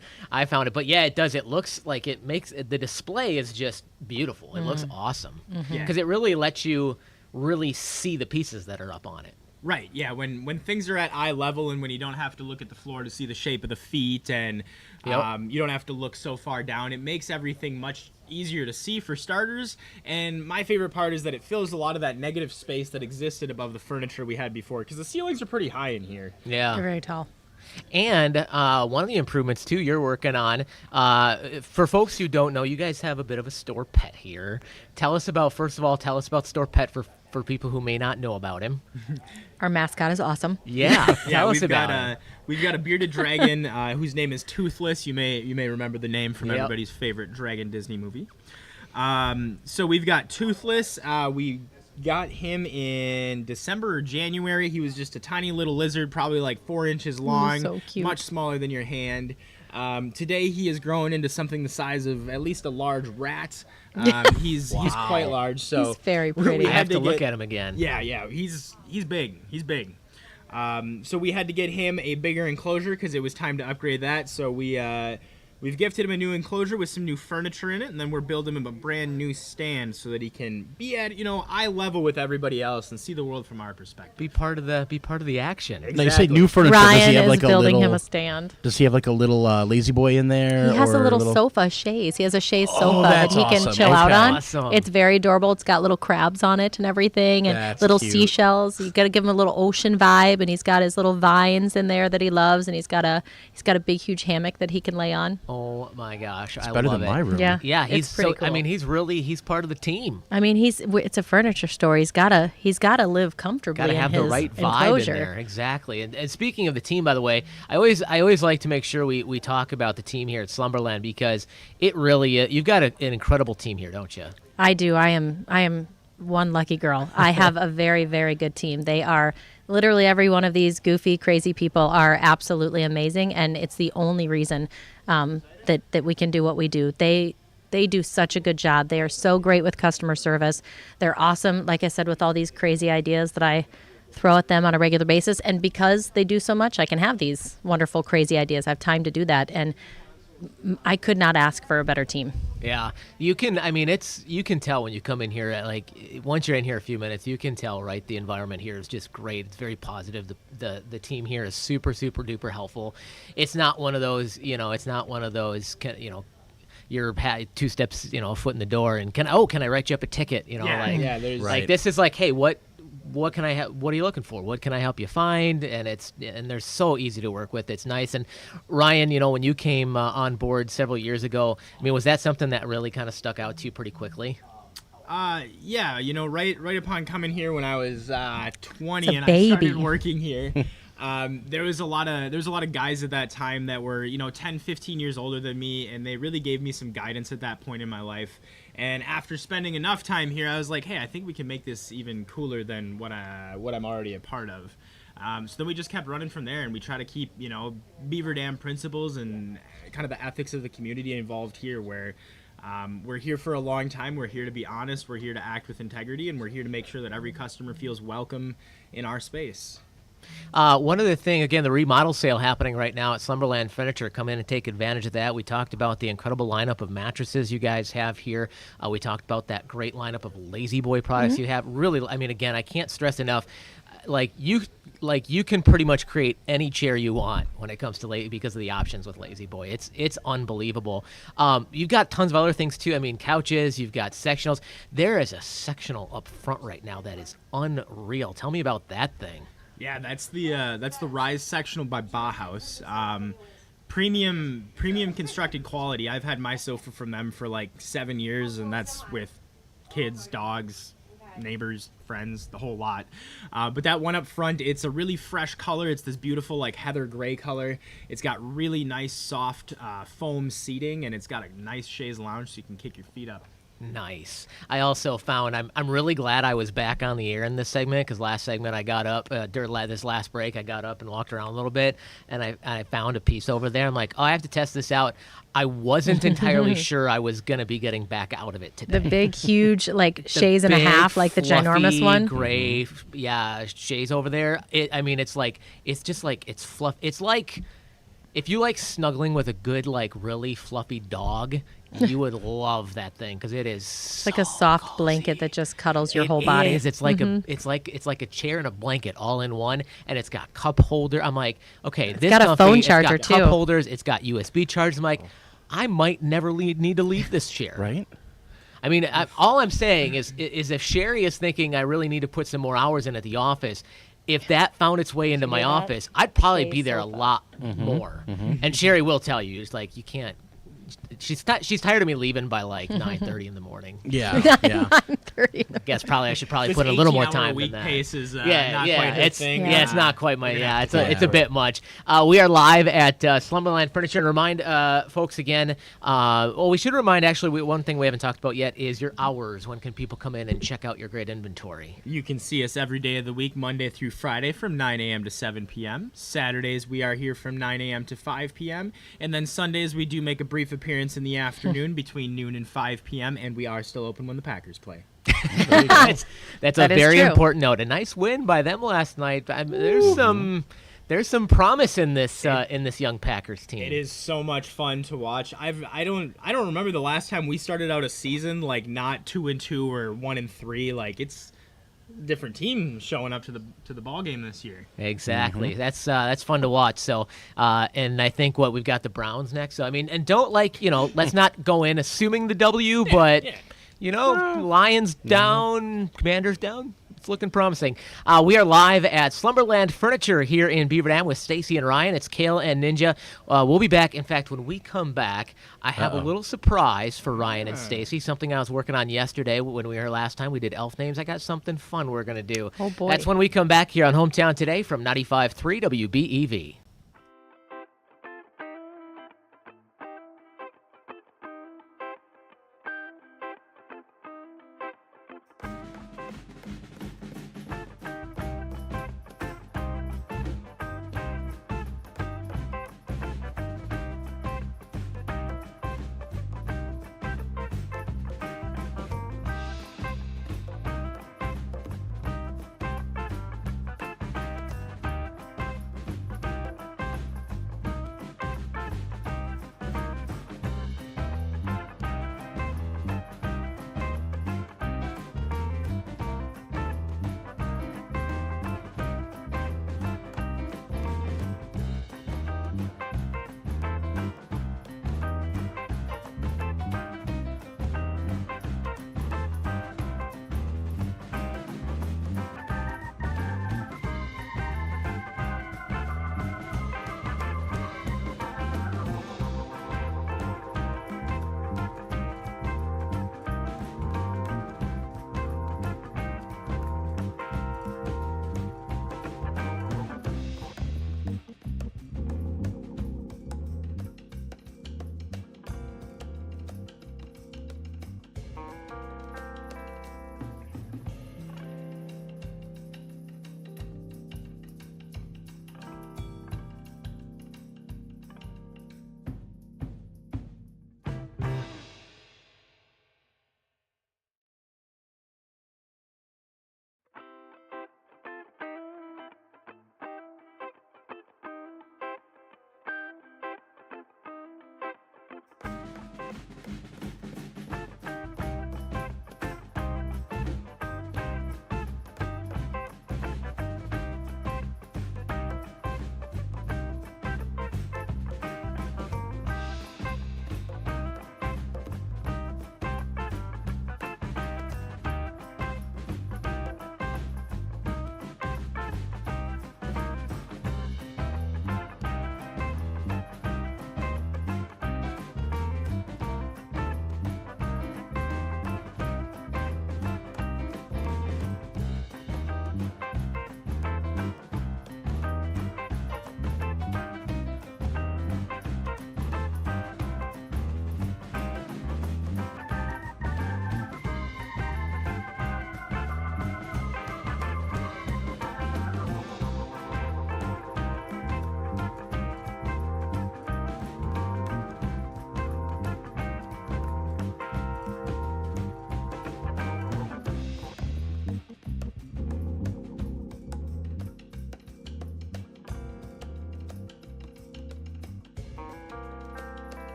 But yeah, it does. It looks like it makes the display is just beautiful. It looks awesome because it really lets you really see the pieces that are up on it. Right, yeah, when things are at eye level and when you don't have to look at the floor to see the shape of the feet and you don't have to look so far down, it makes everything much easier to see for starters. And my favorite part is that it fills a lot of that negative space that existed above the furniture we had before, because the ceilings are pretty high in here. Yeah. They're very tall. And one of the improvements, too, you're working on, for folks who don't know, you guys have a bit of a store pet here. First of all, tell us about store pet for people who may not know about him. Our mascot is awesome. Yeah, tell us about him. We've got a bearded dragon whose name is Toothless. You may remember the name from everybody's favorite dragon Disney movie. So we've got Toothless. We got him in December or January. He was just a tiny little lizard, probably like 4 inches long, so cute. Much smaller than your hand. Today he has grown into something the size of at least a large rat. He's quite large. So he's very pretty. I have to look at him again. Yeah, he's big. He's big. So we had to get him a bigger enclosure because it was time to upgrade that. So we've gifted him a new enclosure with some new furniture in it, and then we're building him a brand new stand so that he can be at eye level with everybody else and see the world from our perspective. Be part of the action. Now you say new furniture. Ryan does he have is like building him a stand. Does he have like a little lazy boy in there? He has a little sofa chaise. He has a chaise sofa that he can chill out on. Awesome. It's very adorable. It's got little crabs on it and everything, and That's little cute. seashells. You got to give him a little ocean vibe, and he's got his little vines in there that he loves, and he's got a big huge hammock that he can lay on. Oh my gosh, It's I better love than it. my room. Yeah, he's it's pretty so. cool. I mean, he's part of the team. I mean, it's a furniture store. He's gotta live comfortably. Got to have in the his right vibe enclosure. in there. Exactly. And speaking of the team, by the way, I always like to make sure we talk about the team here at Slumberland, because it really you've got an incredible team here, don't you? I do. I am one lucky girl. I have a very, very good team. They are literally every one of these goofy, crazy people are absolutely amazing, and it's the only reason that we can do what we do. They do such a good job. They are so great with customer service. They're awesome, like I said, with all these crazy ideas that I throw at them on a regular basis. And because they do so much, I can have these wonderful, crazy ideas. I have time to do that. And I could not ask for a better team. Yeah, you can. I mean, you can tell when you come in here. Once you're in here a few minutes, you can tell, right? The environment here is just great. It's very positive. The team here is super, super duper helpful. It's not one of those. It's not one of those. You're 2 steps, a foot in the door, and can I write you up a ticket? There's like this is like, hey, what can I what are you looking for? What can I help you find? And they're so easy to work with. It's nice. And Ryan, when you came on board several years ago, I mean, was that something that really kind of stuck out to you pretty quickly? Yeah, right upon coming here when I was 20 and baby. I started working here. There was a lot of guys at that time that were 10, 15 years older than me, and they really gave me some guidance at that point in my life. And after spending enough time here, I was like, hey, I think we can make this even cooler than what I'm already a part of. So then we just kept running from there, and we try to keep Beaver Dam principles and kind of the ethics of the community involved here, where we're here for a long time. We're here to be honest. We're here to act with integrity, and we're here to make sure that every customer feels welcome in our space. One other thing, again, the remodel sale happening right now at Slumberland Furniture. Come in and take advantage of that. We talked about the incredible lineup of mattresses you guys have here. We talked about that great lineup of Lazy Boy products you have. Really, I mean, again, I can't stress enough. You can pretty much create any chair you want when it comes to because of the options with Lazy Boy. It's unbelievable. You've got tons of other things too. I mean, couches. You've got sectionals. There is a sectional up front right now that is unreal. Tell me about that thing. Yeah, that's the Rise sectional by Bauhaus. Premium constructed quality. I've had my sofa from them for like 7 years, and that's with kids, dogs, neighbors, friends, the whole lot. But that one up front, it's a really fresh color. It's this beautiful like heather gray color. It's got really nice soft foam seating, and it's got a nice chaise lounge so you can kick your feet up. Nice. I also found I'm really glad I was back on the air in this segment, because last segment I got up during this last break, I got up and walked around a little bit, and I found a piece over there. I'm like, oh, I have to test this out. I wasn't entirely sure I was gonna be getting back out of it today. The big, huge, like chaise and a half, like the ginormous one. Gray, chaise over there. It's fluff. It's like if you like snuggling with a good, like really fluffy dog. You would love that thing, because it is It's like a soft blanket that just cuddles your whole body. It's like it's like a chair and a blanket all in one, and it's got cup holder. I'm like, okay, this got a phone charger it's got too. Cup holders. It's got USB chargers. I'm like, I might never need to leave this chair. Right. I mean, all I'm saying is if Sherry is thinking I really need to put some more hours in at the office, if that found its way into my office, I'd probably be there a lot more. And Sherry will tell you, it's like, you can't. She's tired of me leaving by like 9:30 in the morning. Yeah. 9:30. I guess I should This put a little more 18-hour time week than that. pace is not quite her it's thing. it's not quite my it's a right. bit much. We are live at Slumberland Furniture, and remind folks again. We should remind actually one thing we haven't talked about yet is your hours. When can people come in and check out your great inventory? You can see us every day of the week, Monday through Friday from 9 a.m. to 7 p.m. Saturdays we are here from 9 a.m. to 5 p.m. And then Sundays we do make a brief appearance in the afternoon between noon and 5 p.m. And we are still open when the Packers play. That's That a is very true. important note. A nice win by them last night. There's some promise in this young Packers team. It is so much fun to watch. I don't remember the last time we started out a season like not 2-2 or 1-3. Like, it's a different team showing up to the ball game this year. Exactly. That's fun to watch. So, and I think we've got the Browns next. So I mean, and don't let's not go in assuming the W, but Lions down, Commanders down. It's looking promising. We are live at Slumberland Furniture here in Beaver Dam with Stacy and Ryan. It's Kale and Ninja. We'll be back. In fact, when we come back, I have a little surprise for Ryan and Stacy. Something I was working on yesterday when we were here last time. We did elf names. I got something fun we're going to do. Oh, boy. That's when we come back here on Hometown Today from 95.3 WBEV.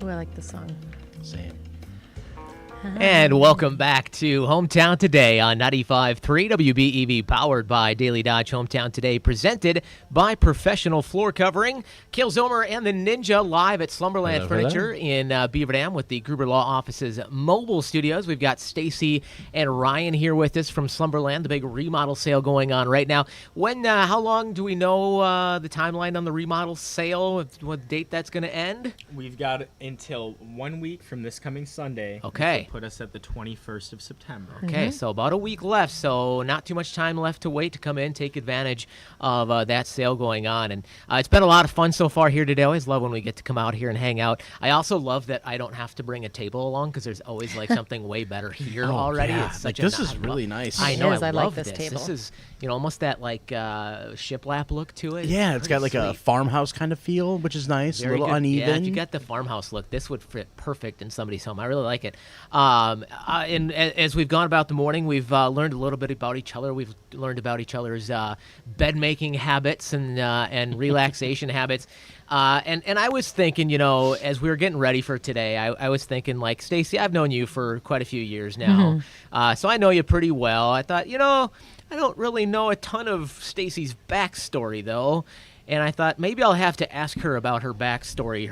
Oh, I like this song. Same. And welcome back to Hometown Today on 95.3 WBEV, powered by Daily Dodge. Hometown Today, presented by Professional Floor Covering. Kale Zomer and the Ninja live at Slumberland Furniture in Beaver Dam with the Gruber Law Office's mobile studios. We've got Stacy and Ryan here with us from Slumberland, the big remodel sale going on right now. How long do we know the timeline on the remodel sale? What date that's going to end? We've got until 1 week from this coming Sunday. Okay. Put us at the 21st of September. Okay, so about a week left, so not too much time left to wait to come in, take advantage of that sale going on. And it's been a lot of fun so far here today. I always love when we get to come out here and hang out. I also love that I don't have to bring a table along because there's always like something way better here already. Yeah. It's such this is really nice. I know, I like love this table. This is almost that like shiplap look to it. Yeah, it's got like a sweet. Farmhouse kind of feel, which is nice. Very a little good. uneven. Yeah, if you got the farmhouse look, this would fit perfect in somebody's home. I really like it. And as we've gone about the morning, we've learned a little bit about each other. We've learned about each other's bed-making habits and relaxation habits. And I was thinking, as we were getting ready for today, I was thinking, like, Stacy, I've known you for quite a few years now, so I know you pretty well. I thought, I don't really know a ton of Stacy's backstory, though. And I thought maybe I'll have to ask her about her backstory,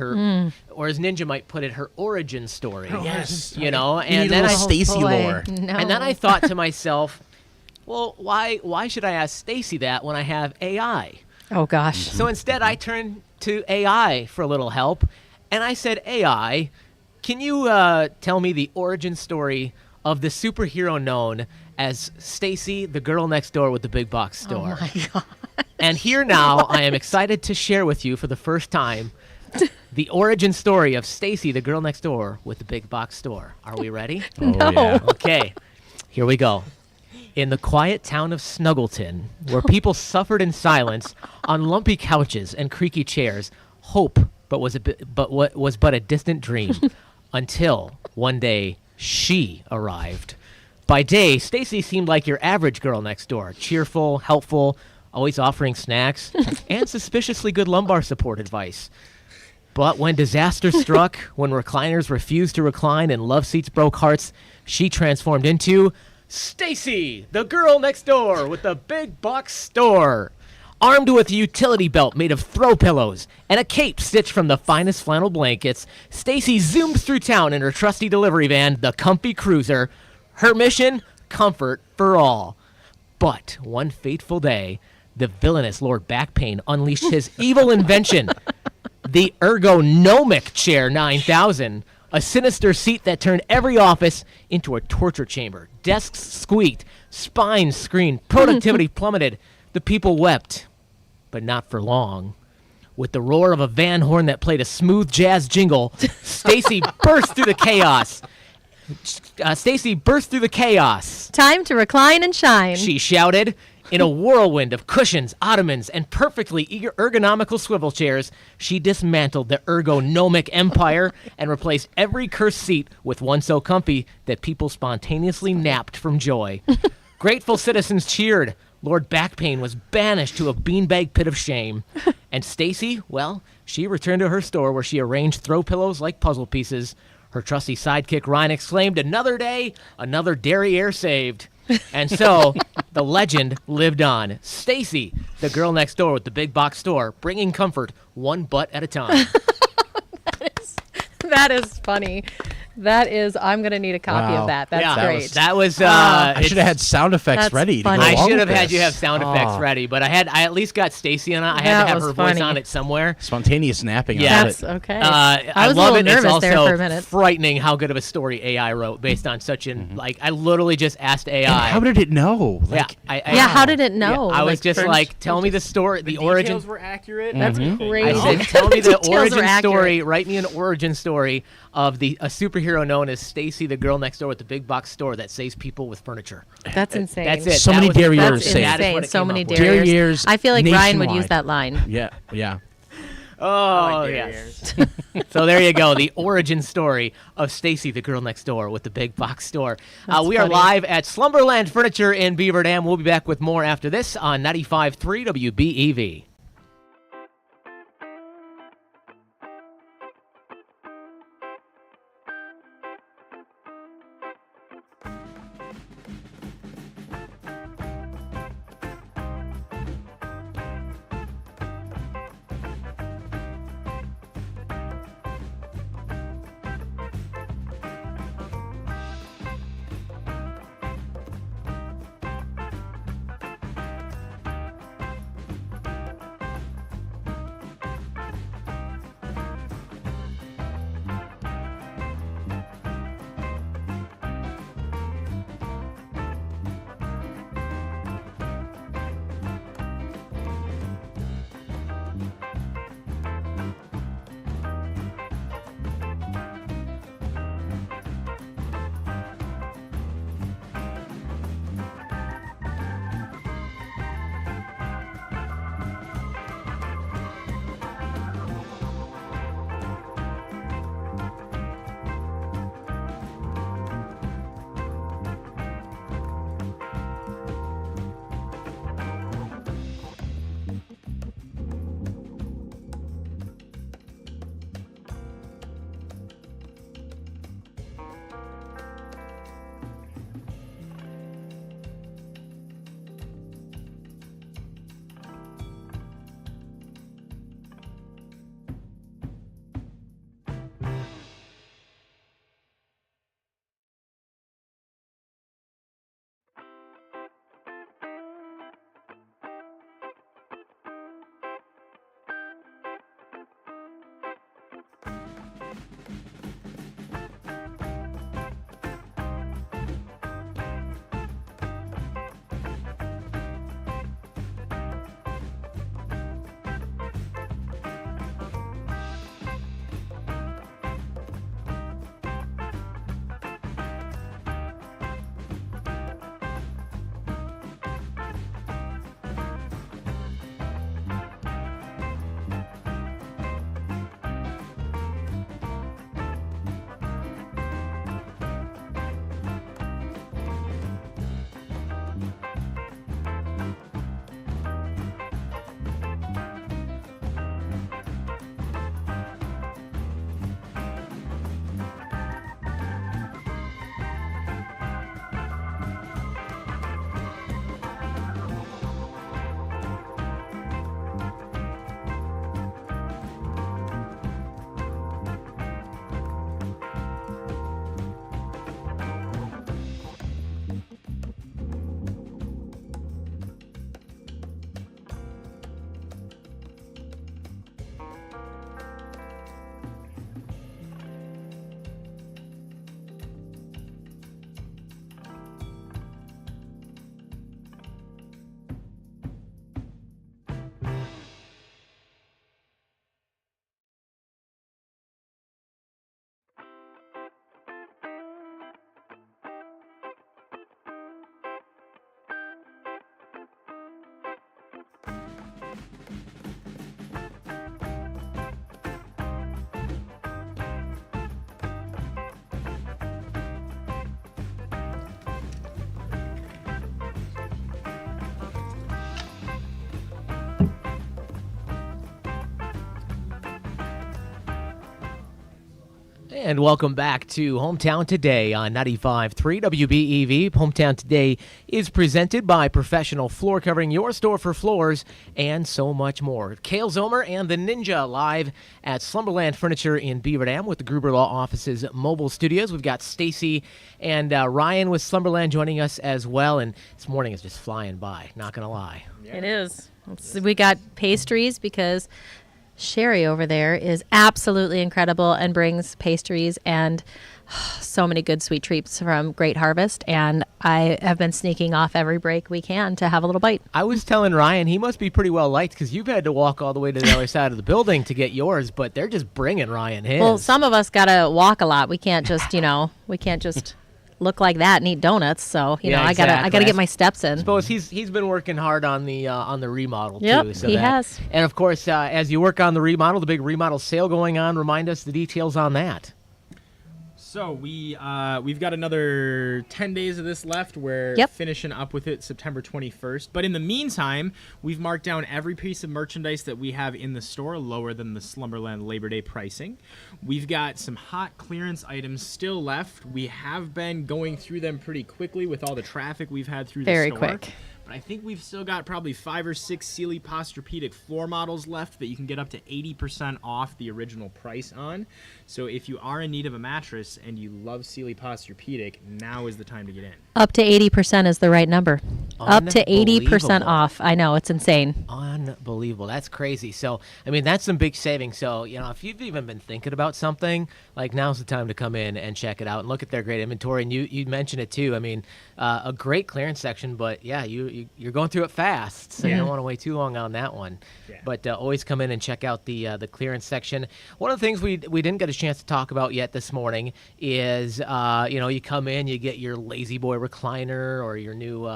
or as Ninja might put it, her origin story. Yes. And then Stacy lore. No. And then I thought to myself, well, why should I ask Stacy that when I have AI? Oh, gosh. So instead, I turned to AI for a little help, and I said, AI, can you tell me the origin story of the superhero known as Stacy, the girl next door with the big box store? Oh, my God. And here now, I am excited to share with you for the first time the origin story of Stacy, the girl next door with the big box store. Are we ready? No. Yeah. Okay, here we go. In the quiet town of Snuggleton, where people suffered in silence on lumpy couches and creaky chairs, hope was but a distant dream, until one day she arrived. By day, Stacy seemed like your average girl next door, cheerful, helpful, always offering snacks, and suspiciously good lumbar support advice. But when disaster struck, when recliners refused to recline and love seats broke hearts, she transformed into Stacy, the girl next door with the big box store. Armed with a utility belt made of throw pillows and a cape stitched from the finest flannel blankets, Stacy zoomed through town in her trusty delivery van, the Comfy Cruiser. Her mission, comfort for all. But one fateful day, the villainous Lord Backpain unleashed his evil invention, the ergonomic chair 9000, a sinister seat that turned every office into a torture chamber. Desks squeaked, spines screamed, productivity plummeted. The people wept, but not for long. With the roar of a van horn that played a smooth jazz jingle, Stacy burst through the chaos. Time to recline and shine. She shouted. In a whirlwind of cushions, ottomans, and perfectly ergonomical swivel chairs, she dismantled the ergonomic empire and replaced every cursed seat with one so comfy that people spontaneously napped from joy. Grateful citizens cheered. Lord Backpain was banished to a beanbag pit of shame. And Stacy, well, she returned to her store where she arranged throw pillows like puzzle pieces. Her trusty sidekick Ryan exclaimed, "Another day, another derriere saved." And so the legend lived on. Stacy, the girl next door with the big box store, bringing comfort one butt at a time. That is funny. That is, I'm going to need a copy of that. That's great. That was I should have had sound effects That's ready. funny. I should have had you have sound effects ready, but I at least got Stacy on it. I had to have her voice on it somewhere. Spontaneous napping. Yeah. on That's it. okay. I was love a little it. nervous It's there also for a minute. frightening how good of a story AI wrote based on such an like. I literally just asked AI. And how did it know? Like, How did it know? I was just like, tell me the story, the origin. Details were accurate. That's I crazy. said, tell me the Details were origin accurate. story. Write me an origin story of a superhero known as Stacy, the girl next door with the big box store that saves people with furniture. That's insane. That's it. So That many was- derrieres That's saved. That is insane. what it So came many up with. derrieres. Derrieres I feel like Ryan would use nationwide. that line. Yeah. Oh, like yes. So there you go, the origin story of Stacy, the girl next door with the big box store. We are funny. live at Slumberland Furniture in Beaver Dam. We'll be back with more after this on 95.3 WBEV. And welcome back to Hometown Today on 95.3 WBEV. Hometown Today is presented by Professional Floor Covering, your store for floors, and so much more. Cale Zomer and the Ninja live at Slumberland Furniture in Beaver Dam with the Gruber Law Office's mobile studios. We've got Stacy and Ryan with Slumberland joining us as well. And this morning is just flying by, not going to lie. Yeah. It is. We got pastries because Sherry over there is absolutely incredible and brings pastries and so many good sweet treats from Great Harvest. And I have been sneaking off every break we can to have a little bite. I was telling Ryan he must be pretty well liked because you've had to walk all the way to the other side of the building to get yours, but they're just bringing Ryan his. Well, some of us got to walk a lot. We can't just, look like that and eat donuts. So, exactly. I gotta get my steps in. I suppose he's been working hard on the remodel too. So he has. And of course, as you work on the remodel, the big remodel sale going on, remind us the details on that. So we've got another 10 days of this left. We're finishing up with it September 21st. But in the meantime, we've marked down every piece of merchandise that we have in the store lower than the Slumberland Labor Day pricing. We've got some hot clearance items still left. We have been going through them pretty quickly with all the traffic we've had through the store. Very quick. But I think we've still got probably 5 or 6 Sealy Posturepedic floor models left that you can get up to 80% off the original price on. So if you are in need of a mattress and you love Sealy Posturepedic, now is the time to get in. Up to 80% is the right number. Up to 80% off. I know, it's insane. Unbelievable. That's crazy. So, I mean, that's some big savings. So, if you've even been thinking about something, like now's the time to come in and check it out and look at their great inventory. And you mentioned it too. I mean, a great clearance section, but yeah, you're going through it fast, so you don't want to wait too long on that one. Yeah. But always come in and check out the clearance section. One of the things we didn't get a chance to talk about yet this morning is you come in, you get your Lazy Boy recliner or your new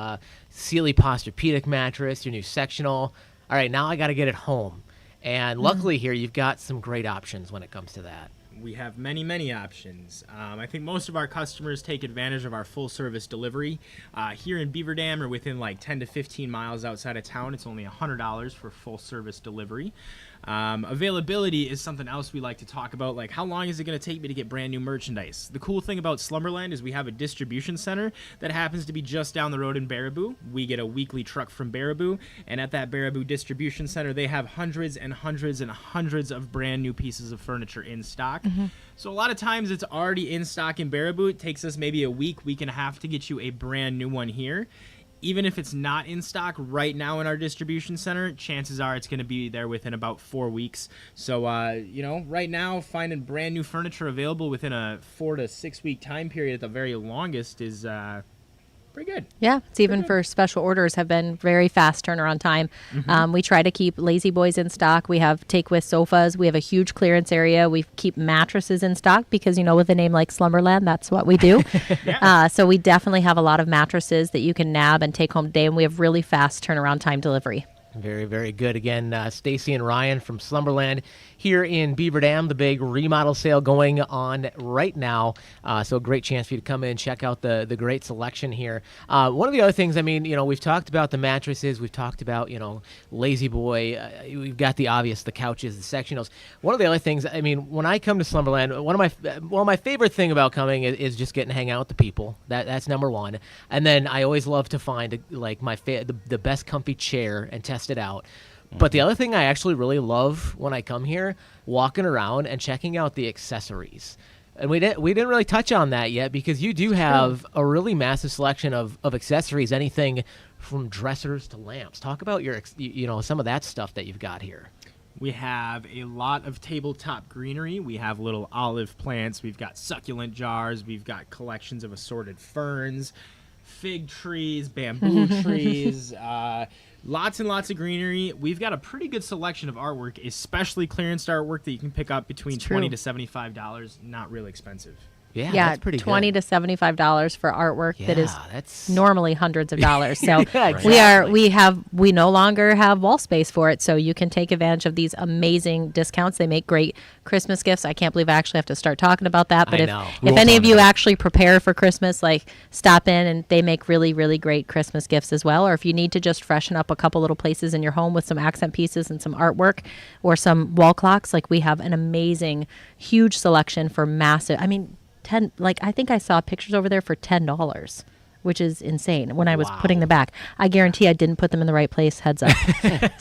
Sealy Posturepedic mattress, your new sectional. All right, now I got to get it home. And luckily here you've got some great options when it comes to that. We have many, many options. I think most of our customers take advantage of our full-service delivery. Here in Beaver Dam or within like 10 to 15 miles outside of town, it's only $100 for full-service delivery. Availability is something else we like to talk about, like how long is it going to take me to get brand new merchandise? The cool thing about Slumberland is we have a distribution center that happens to be just down the road in Baraboo. We get a weekly truck from Baraboo, and at that Baraboo distribution center, they have hundreds and hundreds and hundreds of brand new pieces of furniture in stock. So a lot of times it's already in stock in Baraboo. It takes us maybe a week and a half to get you a brand new one here. Even if it's not in stock right now in our distribution center, chances are it's going to be there within about 4 weeks. So, right now, finding brand new furniture available within a 4 to 6 week time period at the very longest is pretty good. Yeah, it's even for special orders have been very fast turnaround time. We try to keep Lazy Boys in stock. We have take with sofas. We have a huge clearance area. We keep mattresses in stock because, with a name like Slumberland, that's what we do. So we definitely have a lot of mattresses that you can nab and take home today, and we have really fast turnaround time delivery. Very, very good. Again, Stacy and Ryan from Slumberland here in Beaver Dam, the big remodel sale going on right now. So a great chance for you to come in and check out the great selection here. One of the other things, we've talked about the mattresses. We've talked about, Lazy Boy. We've got the obvious, the couches, the sectionals. One of the other things, when I come to Slumberland, my favorite thing about coming is just getting to hang out with the people. That's number one. And then I always love to find the best comfy chair and test it out. But the other thing I actually really love when I come here, walking around and checking out the accessories. And we didn't really touch on that yet because you do have a really massive selection of accessories, anything from dressers to lamps. Talk about your some of that stuff that you've got here. We have a lot of tabletop greenery. We have little olive plants. We've got succulent jars. We've got collections of assorted ferns, fig trees, bamboo trees, lots and lots of greenery. We've got a pretty good selection of artwork, especially clearance artwork that you can pick up between $20 to $75. Not really expensive. Yeah, Yeah, that's pretty $20 good. to $75 for artwork that is that's normally hundreds of dollars. So Yeah, exactly. we no longer have wall space for it. So you can take advantage of these amazing discounts. They make great Christmas gifts. I can't believe I actually have to start talking about that. But I if know. if any of you actually prepare for Christmas, like stop in and they make really, really great Christmas gifts as well. Or if you need to just freshen up a couple little places in your home with some accent pieces and some artwork or some wall clocks, like we have an amazing, huge selection for massive. I mean, I think I saw pictures over there for $10, which is insane when I was putting them back. I guarantee I didn't put them in the right place, heads up.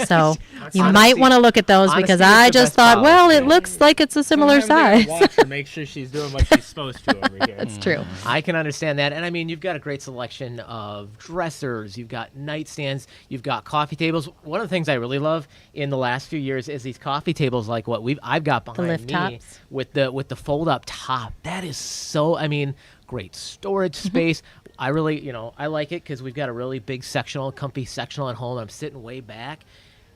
So you might want to look at those because I just thought, well, it looks like it's a similar size. Watch her, make sure she's doing what she's supposed to over here. It's true. I can understand that. And I mean, you've got a great selection of dressers, you've got nightstands, you've got coffee tables. One of the things I really love in the last few years is these coffee tables like what I've got behind lift me tops. with the fold up top. That is so, I mean, great storage space. I really, I like it because we've got a really big sectional, comfy sectional at home. I'm sitting way back.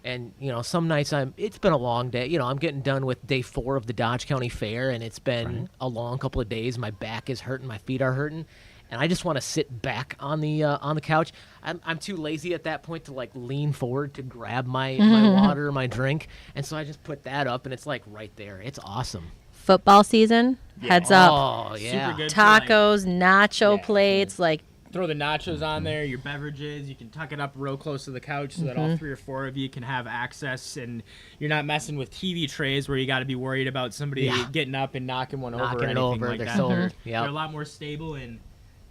And, some nights it's been a long day. I'm getting done with day 4 of the Dodge County Fair, and it's been a long couple of days. My back is hurting, my feet are hurting, and I just want to sit back on the couch. I'm too lazy at that point to like lean forward to grab my water or my drink, and so I just put that up, and it's like right there. It's awesome. Football season, heads up. Oh yeah. Super good. Tacos, nacho Yeah. plates, like Throw the nachos on there, your beverages. You can tuck it up real close to the couch so that all 3 or 4 of you can have access, and you're not messing with TV trays where you got to be worried about somebody getting up and knocking one over or Knocking it anything over, like they're that. so- They're Yep. a lot more stable, and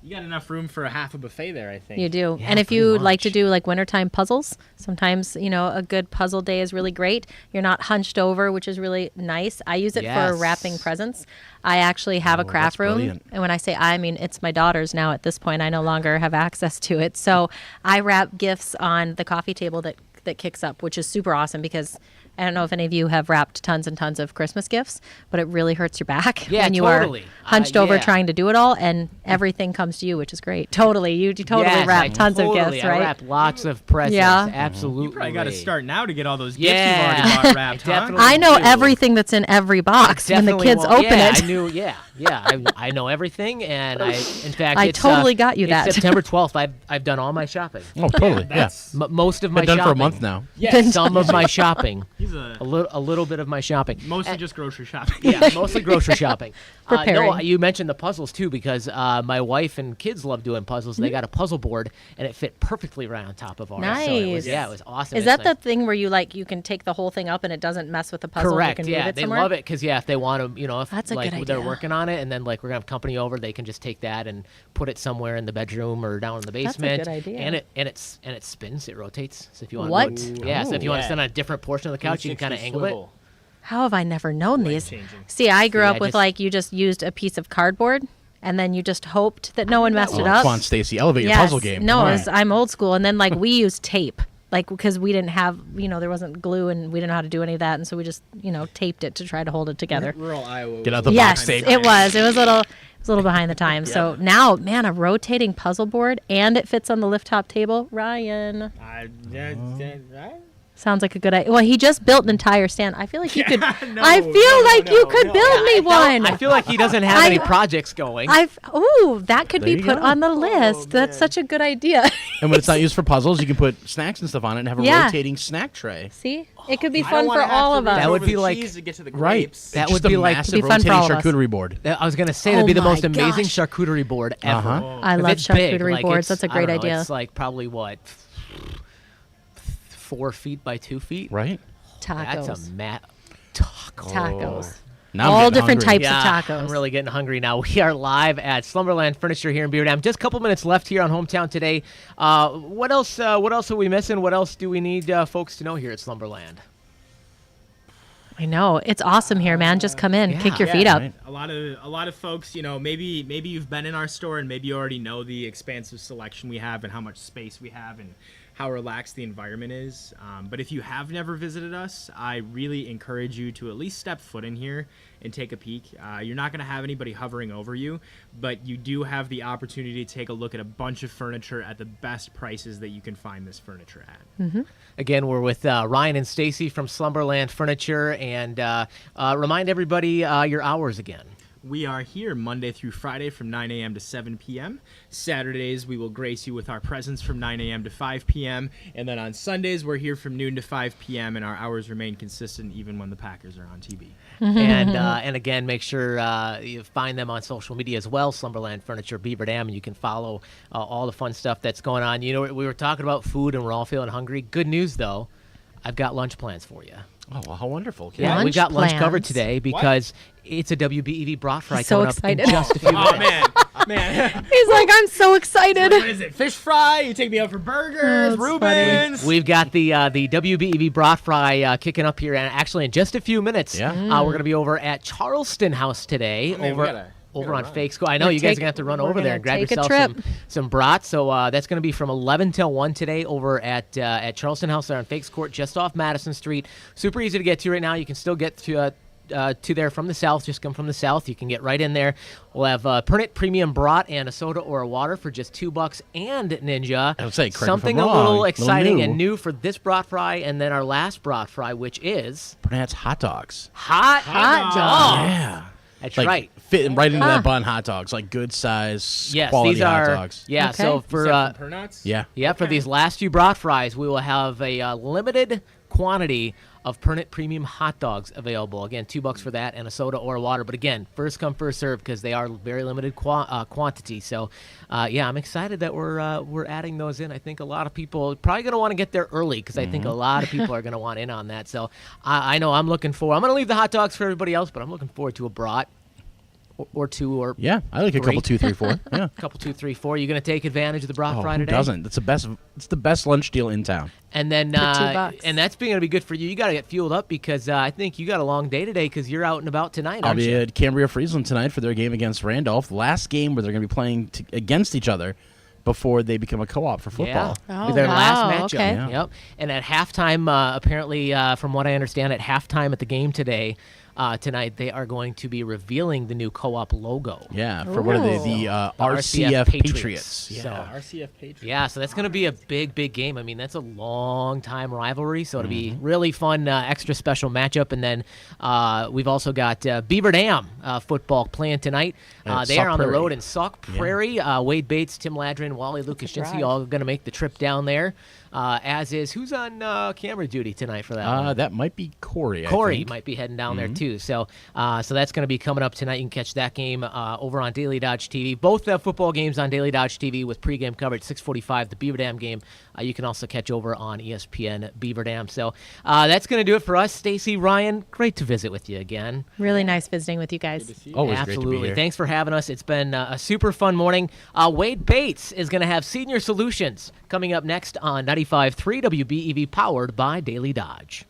you got enough room for a half a buffet there, I think. you do. Yeah, And if pretty you like much. to do like wintertime puzzles, sometimes, a good puzzle day is really great. You're not hunched over, which is really nice. I use it for Yes. wrapping presents. I actually have a craft that's room. brilliant. And when I say I mean it's my daughter's now at this point. I no longer have access to it. So I wrap gifts on the coffee table that kicks up, which is super awesome because I don't know if any of you have wrapped tons and tons of Christmas gifts, but it really hurts your back Yeah, when you totally. are hunched over Yeah. trying to do it all, and everything comes to you, which is great. Totally. You totally Yes, wrap I tons of totally- gifts, I right? wrap lots of presents. Yeah. Absolutely. You probably got to start now to get all those gifts Yeah. you've already bought wrapped, huh? Definitely. I know do. everything that's in every box when the Definitely kids won't- open yeah, it. I knew. Yeah. I know everything, and in fact, I it's, totally got you it's that. September 12th. I've done all my shopping. Oh, totally. Yeah. That's Most of my Been done shopping. for a month now. Yeah, some of my shopping. he's A little bit of my shopping. mostly just grocery shopping. Yeah, mostly grocery shopping. No, Preparing. you mentioned the puzzles too, because my wife and kids love doing puzzles. They got a puzzle board, and it fit perfectly right on top of ours. So it was, Nice. it was awesome. Is It's that nice. the thing where you can take the whole thing up and it doesn't mess with the puzzle? Correct. You can Yeah, move it they somewhere? love it because if they want to, if That's a like good they're idea. working on it, and then like we're gonna have company over, they can just take that and put it somewhere in the bedroom or down in the That's a basement. good idea. And it spins, it rotates. So if you want, What? so if you want to stand on a different portion of the couch, you can kind of angle it. How have I never known these? Life-changing. See, I grew See, up I with just- you just used a piece of cardboard and then you just hoped that no one messed it Oh, up. come on, Stacy. Elevate your Yes. puzzle game. No, Come on. I'm old school. And then we used tape. Because we didn't have, there wasn't glue and we didn't know how to do any of that. And so we just, taped it to try to hold it together. Rural Iowa. Get out the Yes, box tape. it was. It was a little behind the times. So now, man, a rotating puzzle board and it fits on the lift top table. Ryan. Sounds like a good idea. Well, he just built an entire stand. I feel like you could. No, I feel like you could no. build me one. I feel like he doesn't have any projects going. That could be There you put go. on the list. That's such a good idea. And when it's not used for puzzles, you can put snacks and stuff on it and have a Yeah. rotating snack tray. See, it could be fun for all of us. That would be like- to get to the Right. grapes. That Just would be a like- massive It'd be fun for rotating all of us. charcuterie board. I was gonna say that'd be the Oh most my amazing gosh. charcuterie board ever. Uh-huh. I 'Cause love it's big, charcuterie like, boards. it's- That's a I great don't know, idea. It's like probably 4 feet by 2 feet. Right? Tacos. That's a tacos. Tacos. Now I'm All getting different hungry. types of tacos. I'm really getting hungry now. We are live at Slumberland Furniture here in Beaver Dam. Just a couple minutes left here on Hometown Today. What else? What else are we missing? What else do we need folks to know here at Slumberland? I know. It's awesome here, man. Just come in, kick your Yeah, feet up. right. A lot of folks, maybe you've been in our store and maybe you already know the expansive selection we have and how much space we have and how relaxed the environment is. But if you have never visited us, I really encourage you to at least step foot in here and take a peek. You're not going to have anybody hovering over you, but you do have the opportunity to take a look at a bunch of furniture at the best prices that you can find this furniture at. Again, we're with Ryan and Stacy from Slumberland Furniture, and remind everybody your hours again. We are here Monday through Friday from 9 a.m. to 7 p.m. Saturdays, we will grace you with our presence from 9 a.m. to 5 p.m. And then on Sundays, we're here from noon to 5 p.m. and our hours remain consistent even when the Packers are on TV. And again, make sure you find them on social media as well, Slumberland Furniture, Beaver Dam, and you can follow all the fun stuff that's going on. You know, we were talking about food and we're all feeling hungry. Good news, though, I've got lunch plans for you. Oh, well, how wonderful. Yeah, we got lunch covered today because it's a WBEV brat fry coming up in just a few minutes. Oh, man. He's like, I'm so excited. What is it? Fish fry? You take me out for burgers, Reubens. We've got the WBEV brat fry kicking up here, and actually in just a few minutes, we're going to be over at Charleston House today. Over on Fake School. I know you guys are going to have to run over there and grab yourself some brats. So that's going to be from 11 till 1 today over at Charleston House there on Fakes Court, just off Madison Street. Super easy to get to right now. You can still get to there from the south. Just come from the south. You can get right in there. We'll have Pernit Premium Brat and a soda or a water for just $2. And Ninja, I would say, something a little exciting and new for this brat fry, and then our last brat fry, which is Pernat's hot dogs. Hot dogs. Yeah. That's like, right. Fit right into that bun hot dogs, like good size, quality these are, hot dogs. Yeah, okay. so for for these last few brat fries, we will have a limited quantity of Pernit Premium hot dogs available. Again, $2 for that and a soda or a water. But again, first come, first serve because they are very limited quantity. So, I'm excited that we're adding those in. I think a lot of people are probably going to want to get there early because I think a lot of people are going to want in on that. So I know I'm looking forward. I'm going to leave the hot dogs for everybody else, but I'm looking forward to a brat. Or two, or I like a couple, 2, 3, 4. Yeah, couple, 2, 3, 4. You going to take advantage of the brat fry who today? doesn't? It's the best. It's the best lunch deal in town. And then, and that's going to be good for you. You got to get fueled up because I think you got a long day today because you're out and about tonight. I'll be at Cambria Friesland tonight for their game against Randolph, the last game where they're going to be playing against each other before they become a co-op for football. Yeah, their last matchup. Okay. Yep. And at halftime, apparently, from what I understand, at halftime at the game today. Tonight, they are going to be revealing the new co-op logo. Yeah, for what are they? The RCF Patriots. Yeah, so, RCF Patriots. Yeah, so that's going to be a big game. I mean, that's a long-time rivalry, so it'll be really fun, extra special matchup. And then we've also got Beaver Dam football playing tonight. They are on the road in Sauk Prairie. Wade Bates, Tim Ladrin, Wally Lukashinsky all going to make the trip down there. As is, who's on camera duty tonight for that one? That might be Corey. Corey might be heading down there too. So that's going to be coming up tonight. You can catch that game over on Daily Dodge TV. Both football games on Daily Dodge TV with pregame coverage. 6:45, the Beaver Dam game. You can also catch over on ESPN Beaver Dam. So that's going to do it for us. Stacy, Ryan, great to visit with you again. Really nice visiting with you guys. Always Absolutely. Great to be here. Thanks for having us. It's been a super fun morning. Wade Bates is going to have Senior Solutions coming up next on 95.3 WBEV, powered by Daily Dodge.